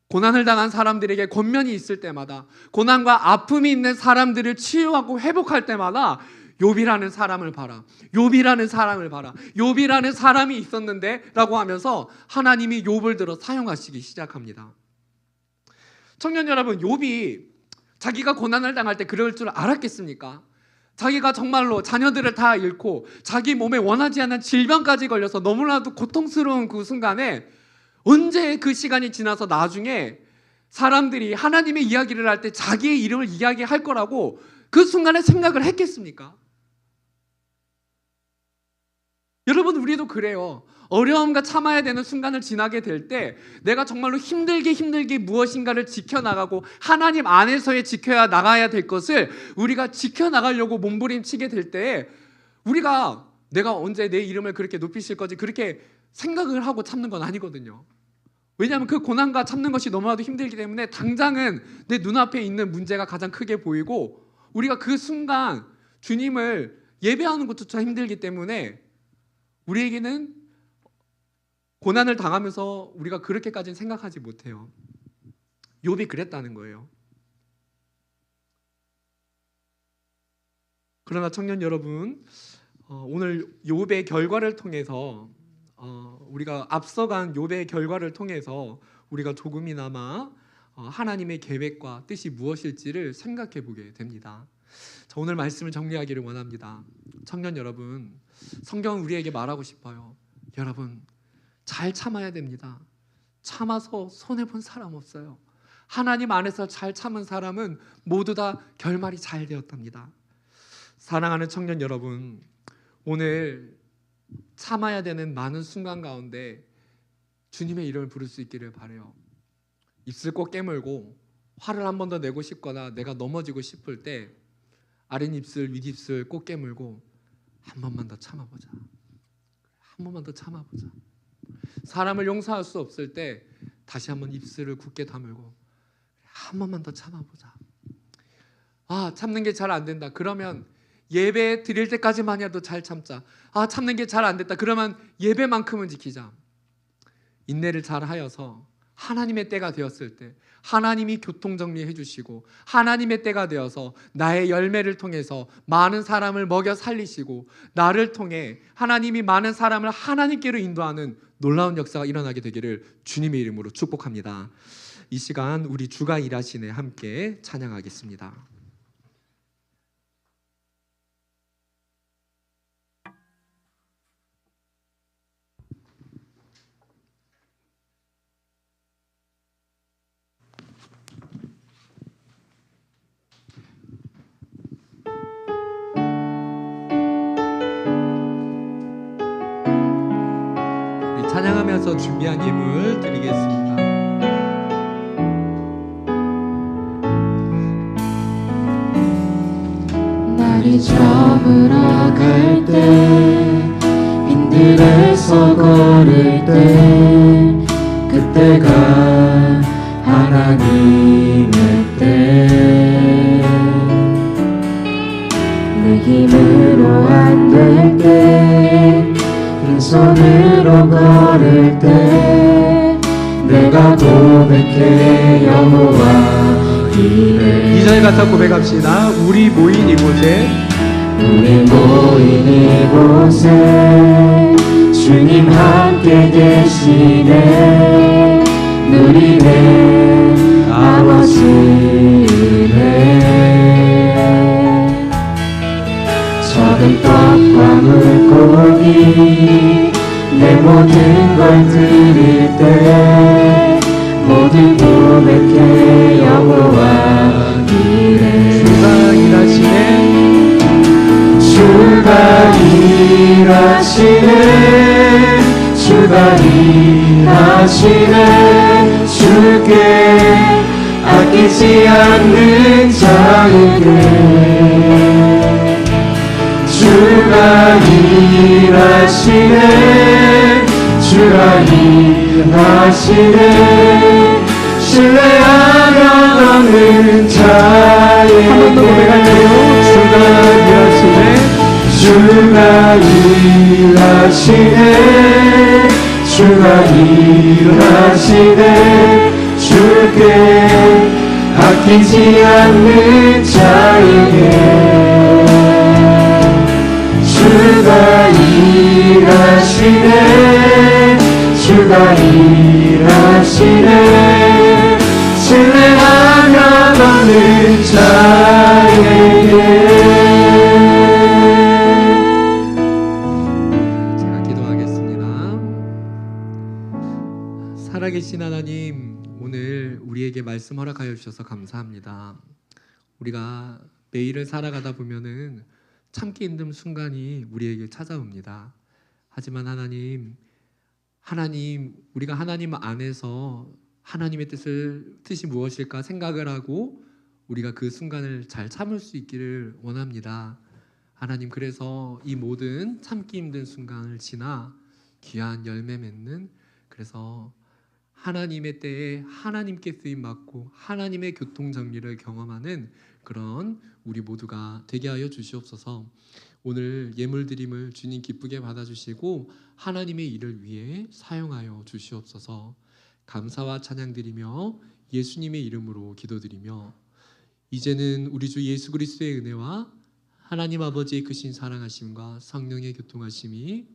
E: 고난을 당한 사람들에게 권면이 있을 때마다, 고난과 아픔이 있는 사람들을 치유하고 회복할 때마다 욥이라는 사람을 봐라, 욥이라는 사람을 봐라, 욥이라는 사람이 있었는데 라고 하면서 하나님이 욥을 들어 사용하시기 시작합니다. 청년 여러분, 욥이 자기가 고난을 당할 때 그럴 줄 알았겠습니까? 자기가 정말로 자녀들을 다 잃고 자기 몸에 원하지 않는 질병까지 걸려서 너무나도 고통스러운 그 순간에 언제 그 시간이 지나서 나중에 사람들이 하나님의 이야기를 할 때 자기의 이름을 이야기할 거라고 그 순간에 생각을 했겠습니까? 여러분, 우리도 그래요. 어려움과 참아야 되는 순간을 지나게 될 때 내가 정말로 힘들게 무엇인가를 지켜나가고 하나님 안에서의 지켜야 나가야 될 것을 우리가 지켜나가려고 몸부림치게 될 때 우리가 내가 언제 내 이름을 그렇게 높이실 거지 그렇게 생각을 하고 참는 건 아니거든요. 왜냐하면 그 고난과 참는 것이 너무나도 힘들기 때문에 당장은 내 눈앞에 있는 문제가 가장 크게 보이고 우리가 그 순간 주님을 예배하는 것조차 힘들기 때문에 우리에게는 고난을 당하면서 우리가 그렇게까지는 생각하지 못해요. 욥이 그랬다는 거예요. 그러나 청년 여러분, 오늘 욥의 결과를 통해서 우리가 앞서간 욥의 결과를 통해서 우리가 조금이나마 하나님의 계획과 뜻이 무엇일지를 생각해 보게 됩니다. 자, 오늘 말씀을 정리하기를 원합니다. 청년 여러분, 성경은 우리에게 말하고 싶어요. 여러분, 잘 참아야 됩니다. 참아서 손해본 사람 없어요. 하나님 안에서 잘 참은 사람은 모두 다 결말이 잘 되었답니다. 사랑하는 청년 여러분, 오늘 참아야 되는 많은 순간 가운데 주님의 이름을 부를 수 있기를 바라요. 입술 꼭 깨물고 화를 한 번 더 내고 싶거나 내가 넘어지고 싶을 때 아랫입술 윗입술 꼭 깨물고 한 번만 더 참아보자, 한 번만 더 참아보자. 사람을 용서할 수 없을 때 다시 한번 입술을 굳게 다물고 한 번만 더 참아보자. 참는 게 잘 안 된다. 그러면 예배 드릴 때까지만 해도 잘 참자. 참는 게 잘 안 됐다. 그러면 예배만큼은 지키자. 인내를 잘 하여서 하나님의 때가 되었을 때 하나님이 교통정리해 주시고 하나님의 때가 되어서 나의 열매를 통해서 많은 사람을 먹여 살리시고 나를 통해 하나님이 많은 사람을 하나님께로 인도하는 놀라운 역사가 일어나게 되기를 주님의 이름으로 축복합니다. 이 시간 우리 주가 일하시네 함께 찬양하겠습니다. 찬양하면서 준비한 예물 드리겠습니다.
B: 날이 저물어 갈 때 빈들에서 걸을 때 그때가 하나님의 때 내 힘으로 안 될 때 빈손으로 걸을 때 내가 고백해 여호와 이래.
E: 2절 같아 고백합시다. 우리 모인 이곳에
B: 주님 함께 계시네. 누리네 아버지네. 적은 떡과 물고기 내 모든 걸 드려 때 모두 고백해 여호와이래.
E: 주가 일하시네.
B: 주가 일하시네. 주가 일하시네. 주께 아끼지 않는 자에게 주가 일하시네. 주가 일하시네. 신뢰하며 걷는 자에게
E: 한 번 더 고백할게요. 주가 일하시네.
B: 주가 일하시네. 주가 일하시네. 주께 아끼지 않는 자에게 주가 일하시네. 주가 일하시네. 신뢰하며 걷는 자에게.
E: 제가 기도하겠습니다. 살아계신 하나님, 오늘 우리에게 말씀 허락하여 주셔서 감사합니다. 우리가 매일을 살아가다 보면은 참기 힘든 순간이 우리에게 찾아옵니다. 하지만 하나님, 우리가 하나님 안에서 하나님의 뜻이 무엇일까 생각을 하고 우리가 그 순간을 잘 참을 수 있기를 원합니다. 하나님, 그래서 이 모든 참기 힘든 순간을 지나 귀한 열매 맺는, 그래서 하나님의 때에 하나님께 쓰임 받고 하나님의 교통정리를 경험하는 그런 우리 모두가 되게 하여 주시옵소서. 오늘 예물드림을 주님 기쁘게 받아주시고 하나님의 일을 위해 사용하여 주시옵소서. 감사와 찬양드리며 예수님의 이름으로 기도드리며, 이제는 우리 주 예수 그리스도의 은혜와 하나님 아버지의 크신 사랑하심과 성령의 교통하심이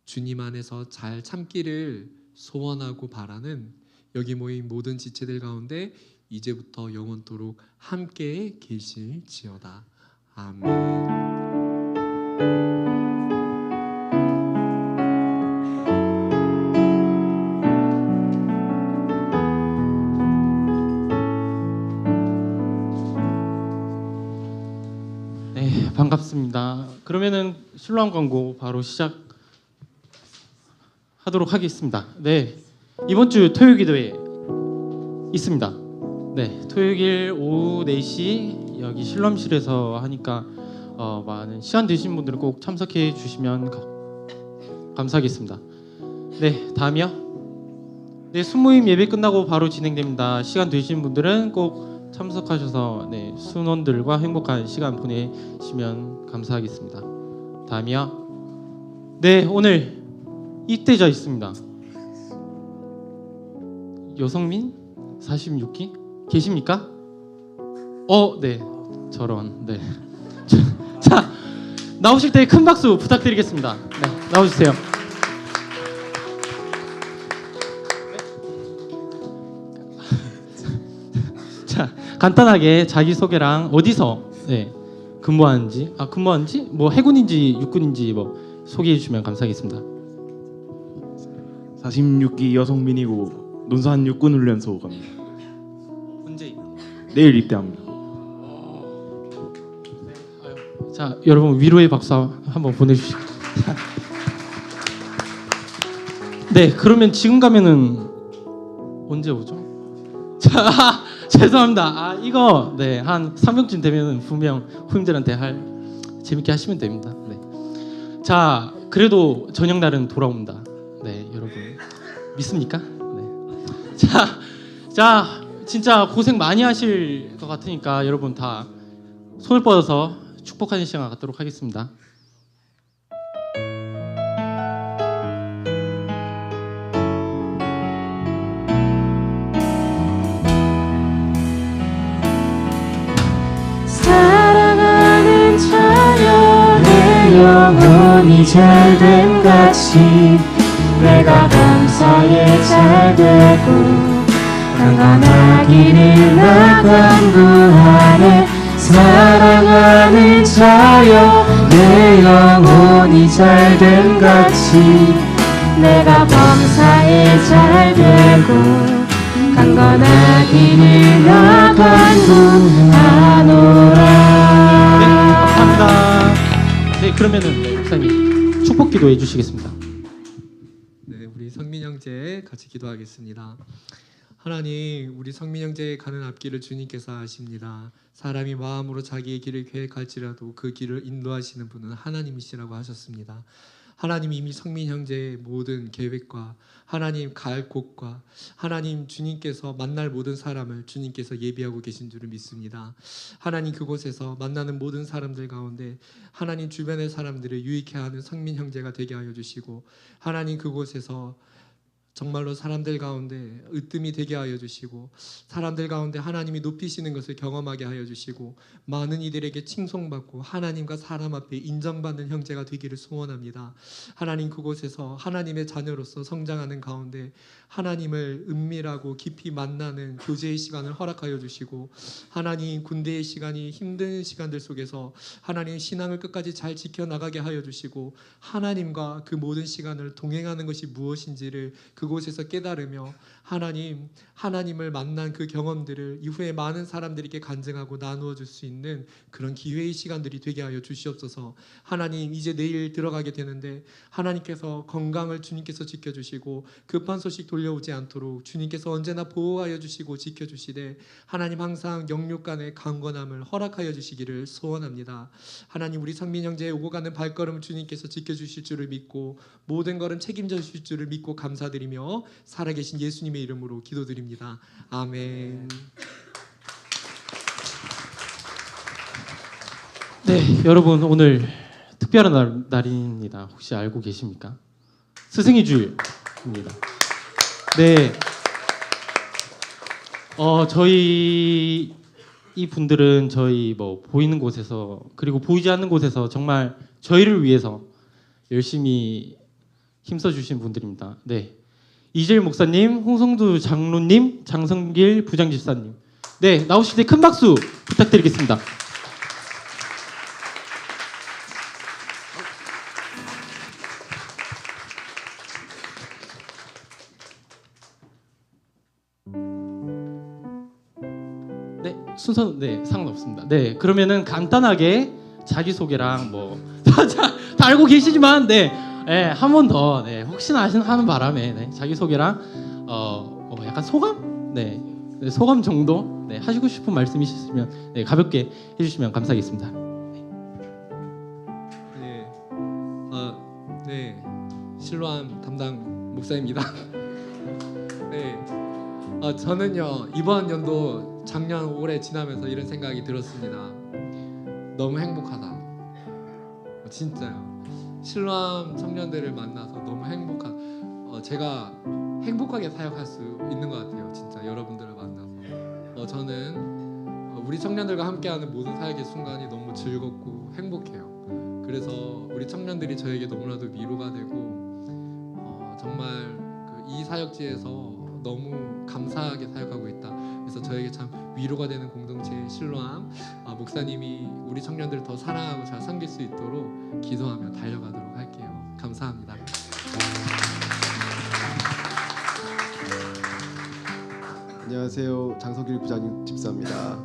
E: 주님 안에서 잘 참기를 소원하고 바라는 여기 모인 모든 지체들 가운데 이제부터 영원토록 함께 계실지어다. 아멘.
F: 네, 반갑습니다. 그러면은 신랑 광고 바로 시작하도록 하겠습니다. 네, 이번 주 토요 기도회 있습니다. 네, 토요일 오후 4시 여기 신람실에서 하니까 많은 시간 되신 분들은 꼭 참석해 주시면 감사하겠습니다. 네, 다음이요. 네, 순모임 예배 끝나고 바로 진행됩니다. 시간 되신 분들은 꼭 참석하셔서 네, 순원들과 행복한 시간 보내시면 감사하겠습니다. 다음이요. 네, 오늘 입대자 있습니다. 여성민 46기 계십니까? 네, 저런. 네. 자, 나오실 때 큰 박수 부탁드리겠습니다. 네, 나와주세요. 자, 간단하게 자기 소개랑 어디서 네, 근무하는지 뭐 해군인지 육군인지 뭐 소개해 주시면 감사하겠습니다.
G: 46기 여성민이고 논산 육군훈련소 갑니다.
F: 언제?
G: 내일 입대합니다.
F: 자, 여러분 위로의 박수 한번 보내주시고. 네, 그러면 지금 가면은 언제 오죠? 자, 죄송합니다. 이거 네, 한 3명쯤 되면은 분명 후임들한테 재밌게 하시면 됩니다. 네. 자, 그래도 저녁 날은 돌아옵니다. 네, 여러분 믿습니까? 네. 자, 진짜 고생 많이 하실 것 같으니까 여러분 다 손을 뻗어서 축복하는 시간 갖도록 하겠습니다.
B: 사랑하는 자여, 내 영혼이 잘됨 같이 내가 감사에 잘되고 강건하기를 나 간구하네. 사랑하는 자여, 내 영혼이 잘됨 같이 내가 범사에 잘 되고 강건한 이를 나간구하노라.
F: 네, 감사합니다. 네, 그러면은 네, 목사님 축복 기도해 주시겠습니다.
E: 네, 우리 성민 형제 같이 기도하겠습니다. 하나님, 우리 성민 형제의 가는 앞길을 주님께서 아십니다. 사람이 마음으로 자기의 길을 계획할지라도 그 길을 인도하시는 분은 하나님이시라고 하셨습니다. 하나님, 이미 성민 형제의 모든 계획과 하나님 갈 곳과 하나님 주님께서 만날 모든 사람을 주님께서 예비하고 계신 줄을 믿습니다. 하나님, 그곳에서 만나는 모든 사람들 가운데 하나님 주변의 사람들을 유익해 하는 성민 형제가 되게 하여 주시고, 하나님 그곳에서 정말로 사람들 가운데 으뜸이 되게 하여 주시고, 사람들 가운데 하나님이 높이시는 것을 경험하게 하여 주시고, 많은 이들에게 칭송받고 하나님과 사람 앞에 인정받는 형제가 되기를 소원합니다. 하나님, 그곳에서 하나님의 자녀로서 성장하는 가운데 하나님을 은밀하고 깊이 만나는 교제의 시간을 허락하여 주시고, 하나님 군대의 시간이 힘든 시간들 속에서 하나님 신앙을 끝까지 잘 지켜나가게 하여 주시고, 하나님과 그 모든 시간을 동행하는 것이 무엇인지를 그곳에서 깨달으며 하나님을 만난 그 경험들을 이후에 많은 사람들에게 간증하고 나누어 줄 수 있는 그런 기회의 시간들이 되게 하여 주시옵소서. 하나님, 이제 내일 들어가게 되는데 하나님께서 건강을 주님께서 지켜주시고 급한 소식 돌려오지 않도록 주님께서 언제나 보호하여 주시고 지켜주시되, 하나님 항상 영육간의 강건함을 허락하여 주시기를 소원합니다. 하나님, 우리 성민 형제의 오고 가는 발걸음을 주님께서 지켜주실 줄을 믿고 모든 걸음 책임져 주실 줄을 믿고 감사드리며 살아계신 예수님의 이름으로 기도드립니다. 아멘.
F: 네, 여러분 오늘 특별한 날입니다. 혹시 알고 계십니까? 스승의 주일입니다. 네, 저희 이 분들은 저희 뭐 보이는 곳에서 그리고 보이지 않는 곳에서 정말 저희를 위해서 열심히 힘써 주신 분들입니다. 네, 이재일 목사님, 홍성두 장로님, 장성길 부장집사님, 네, 나오실 때 큰 박수 부탁드리겠습니다. 네, 순서 네 상관없습니다. 네, 그러면은 간단하게 자기 소개랑 뭐 다 알고 계시지만 한 번 더 혹시나 하는 바람에 자기 소개랑 약간 소감 소감 정도 하시고 싶은 말씀 있으시면 가볍게 해주시면 감사하겠습니다.
E: 네, 실로암 담당 목사입니다. 네, 저는요 이번 연도 작년 올해 지나면서 이런 생각이 들었습니다. 너무 행복하다. 진짜요. 실로암 청년들을 만나서 너무 제가 행복하게 사역할 수 있는 것 같아요. 진짜 여러분들을 만나서 저는 우리 청년들과 함께하는 모든 사역의 순간이 너무 즐겁고 행복해요. 그래서 우리 청년들이 저에게 너무나도 위로가 되고 정말 이 사역지에서 너무 감사하게 사역하고 있다. 그래서 저에게 참 위로가 되는 공동체의 실로암 목사님이 우리 청년들을 더 사랑하고 잘 섬길 수 있도록 기도하며 달려가도록 할게요. 감사합니다.
H: 안녕하세요. 장성길 부장님 집사입니다.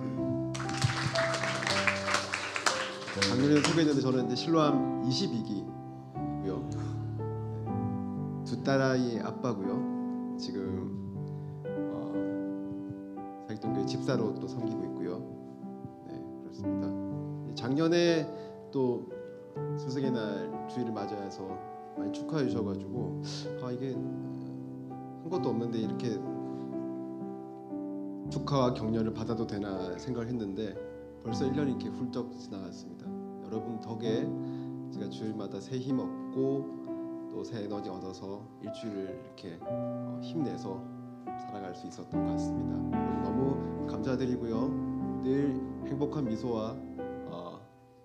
H: 작년에 소개했는데 저는 이제 실로암 22기고요. 두 딸아이 아빠고요. 지금 사익동교회 집사로 또 섬기고 있고요. 네, 그렇습니다. 작년에 또 스승의 날 주일을 맞이해서 많이 축하해 주셔가지고 이게 한 것도 없는데 이렇게 축하와 격려를 받아도 되나 생각을 했는데 벌써 1년이 이렇게 훌쩍 지나갔습니다. 여러분 덕에 제가 주일마다 새 힘 얻고 또 새 에너지 얻어서 일주일을 이렇게 힘내서 살아갈 수 있었던 것 같습니다. 여러분 너무 감사드리고요. 늘 행복한 미소와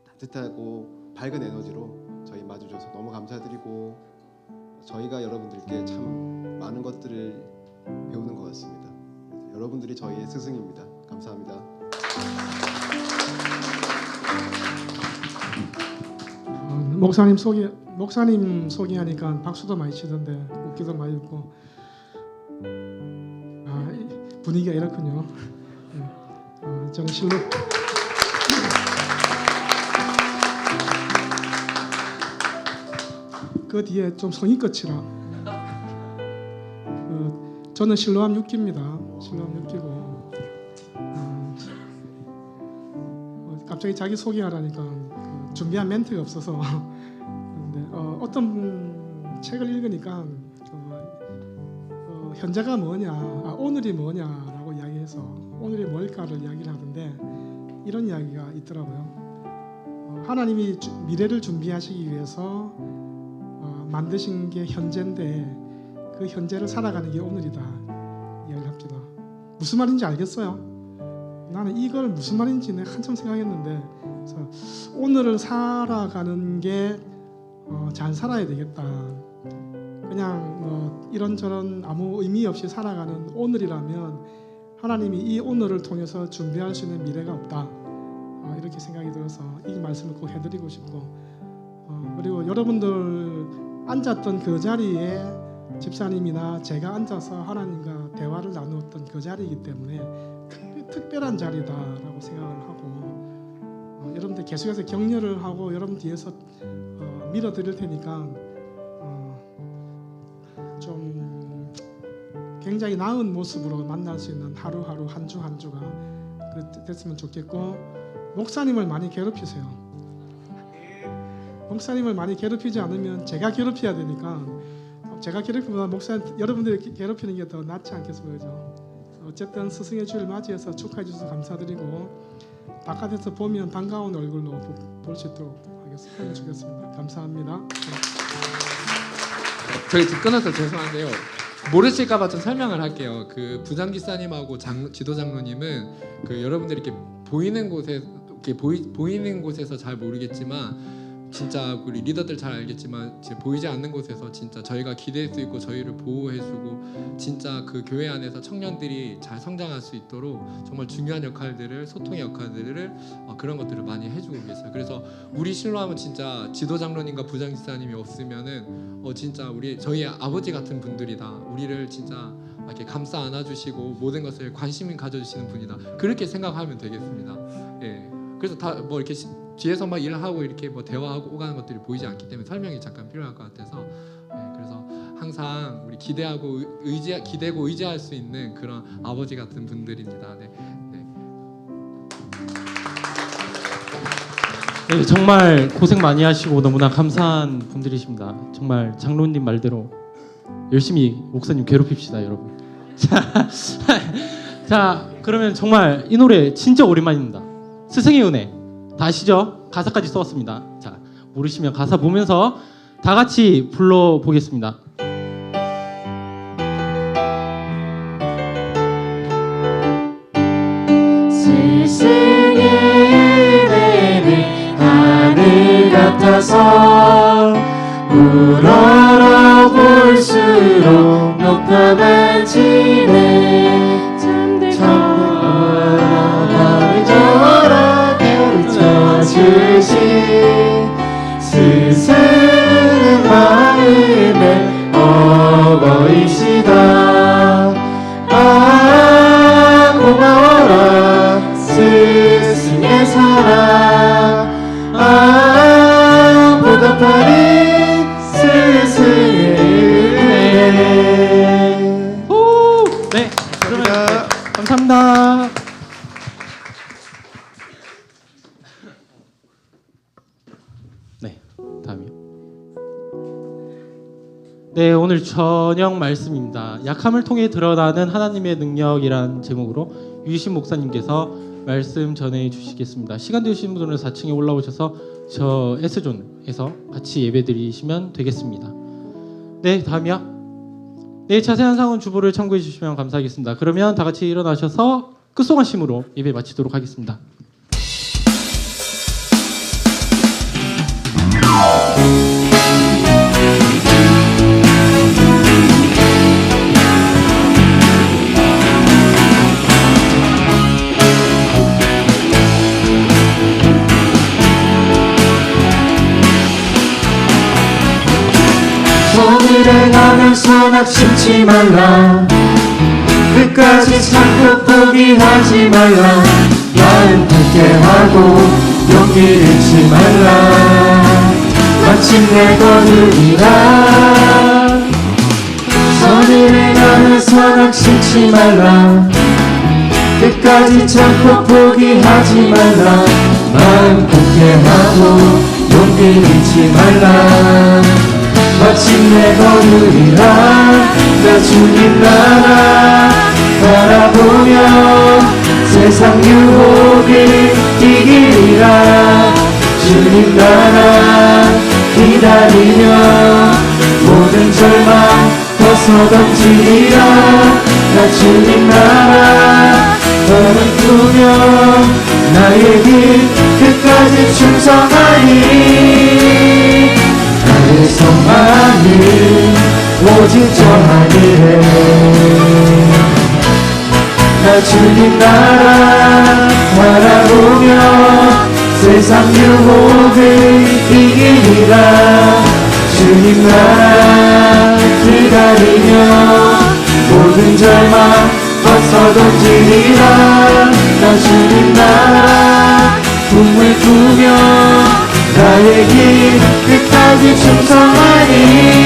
H: 따뜻하고 밝은 에너지로 저희 마주줘서 너무 감사드리고 저희가 여러분들께 참 많은 것들을 배우는 것 같습니다. 여러분들이 저희의 스승입니다. 감사합니다.
I: 목사님 소개하니까 박수도 많이 치던데 웃기도 많이 웃고 분위기가 이렇군요. 저는 실로 그 뒤에 좀 성의껏이라. 저는 실로암 6기입니다. 실로암 6기고 갑자기 자기 소개하라니까 준비한 멘트가 없어서 근데 어떤 책을 읽으니까 현재가 뭐냐, 오늘이 뭐냐라고 이야기해서 오늘이 뭘까를 이야기를 하는데 이런 이야기가 있더라고요. 하나님이 미래를 준비하시기 위해서 만드신 게 현재인데 그 현재를 살아가는 게 오늘이다 이야기를 합니다. 무슨 말인지 알겠어요? 나는 이걸 무슨 말인지 내가 한참 생각했는데 그래서 오늘을 살아가는 게 잘 살아야 되겠다. 그냥 뭐 이런저런 아무 의미 없이 살아가는 오늘이라면 하나님이 이 오늘을 통해서 준비할 수 있는 미래가 없다. 이렇게 생각이 들어서 이 말씀을 꼭 해드리고 싶고 그리고 여러분들 앉았던 그 자리에 집사님이나 제가 앉아서 하나님과 대화를 나누었던 그 자리이기 때문에 특별한 자리다라고 생각을 하고 여러분들 계속해서 격려를 하고 여러분 뒤에서 밀어드릴 테니까 좀 굉장히 나은 모습으로 만날 수 있는 하루하루 한 주 한 주가 됐으면 좋겠고 목사님을 많이 괴롭히세요. 목사님을 많이 괴롭히지 않으면 제가 괴롭혀야 되니까 제가 괴롭히보다 목사님 여러분들이 괴롭히는 게 더 낫지 않겠습니까? 그죠? 어쨌든 스승의 주를 맞이해서 축하해 주셔서 감사드리고 바깥에서 보면 반가운 얼굴로 볼 수 있도록 하겠습니다. 감사합니다.
D: 저희 집 끊어서 죄송한데요. 모르실까봐 좀 설명을 할게요. 그 부장기사님하고 지도장로님은 그 여러분들이 이렇게 보이는 곳에 이렇게 보이는 곳에서 잘 모르겠지만 진짜 우리 리더들 잘 알겠지만 보이지 않는 곳에서 진짜 저희가 기대할 수 있고 저희를 보호해주고 진짜 그 교회 안에서 청년들이 잘 성장할 수 있도록 정말 중요한 역할들을 소통의 역할들을 그런 것들을 많이 해주고 계세요. 그래서 우리 실로하면 진짜 지도장로님과 부장지사님이 없으면은 진짜 저희 아버지 같은 분들이다. 우리를 진짜 이렇게 감싸 안아주시고 모든 것을 관심을 가져주시는 분이다. 그렇게 생각하면 되겠습니다. 예. 그래서 다 뭐 이렇게 뒤에서 막 일하고 이렇게 뭐 대화하고 오가는 것들이 보이지 않기 때문에 설명이 잠깐 필요할 것 같아서 그래서 항상 우리 기대고 의지할 수 있는 그런 아버지 같은 분들입니다. 네.
F: 네, 정말 고생 많이 하시고 너무나 감사한 분들이십니다. 정말 장로님 말대로 열심히 목사님 괴롭힙시다, 여러분. 자, 그러면 정말 이 노래 진짜 오랜만입니다. 스승의 은혜 다 아시죠? 가사까지 써왔습니다. 자, 모르시면 가사 보면서 다 같이 불러보겠습니다.
B: 스승의 은혜는 하늘 같아서 우러러볼수록 높아 만지네 주신 스승의 마음의 어버이시다. 고마워라 스승의 사랑. 보답하리 스승의 은혜.
F: 네, 그러면 감사합니다. 네, 오늘 저녁 말씀입니다. 약함을 통해 드러나는 하나님의 능력이란 제목으로 유희신 목사님께서 말씀 전해 주시겠습니다. 시간 되시는 분들은 4층에 올라오셔서 저 S존에서 같이 예배 드리시면 되겠습니다. 네, 다음이요. 네, 자세한 사항은 주보를 참고해 주시면 감사하겠습니다. 그러면 다 같이 일어나셔서 끝송하심으로 예배 마치도록 하겠습니다.
B: 오늘의 나는 선악 심지 말라. 끝까지 참고 포기하지 말라. 마음 굳게 하고 용기 잃지 말라. 마침내 거두리라. 선을 행하는 선악 심지 말라. 끝까지 참고 포기하지 말라. 마음 굳게 하고 용기 잃지 말라. 마침내 거두리라. 나 주님 나라 바라보며 세상 유혹을 이기리라. 주님 나라 기다리며 모든 절망 벗어던지리라. 나 주님 나라 바라보며 나의 길 끝까지 충성하리. 나의 소망은 오직 저 하늘에. 나 주님 나라 바라보며 세상 유혹을 이기리라. 주님 나라 기다리며 모든 절망 벗어던지리라. 나 주님 나라 꿈을 꾸며 나의 길 끝까지 충성하리.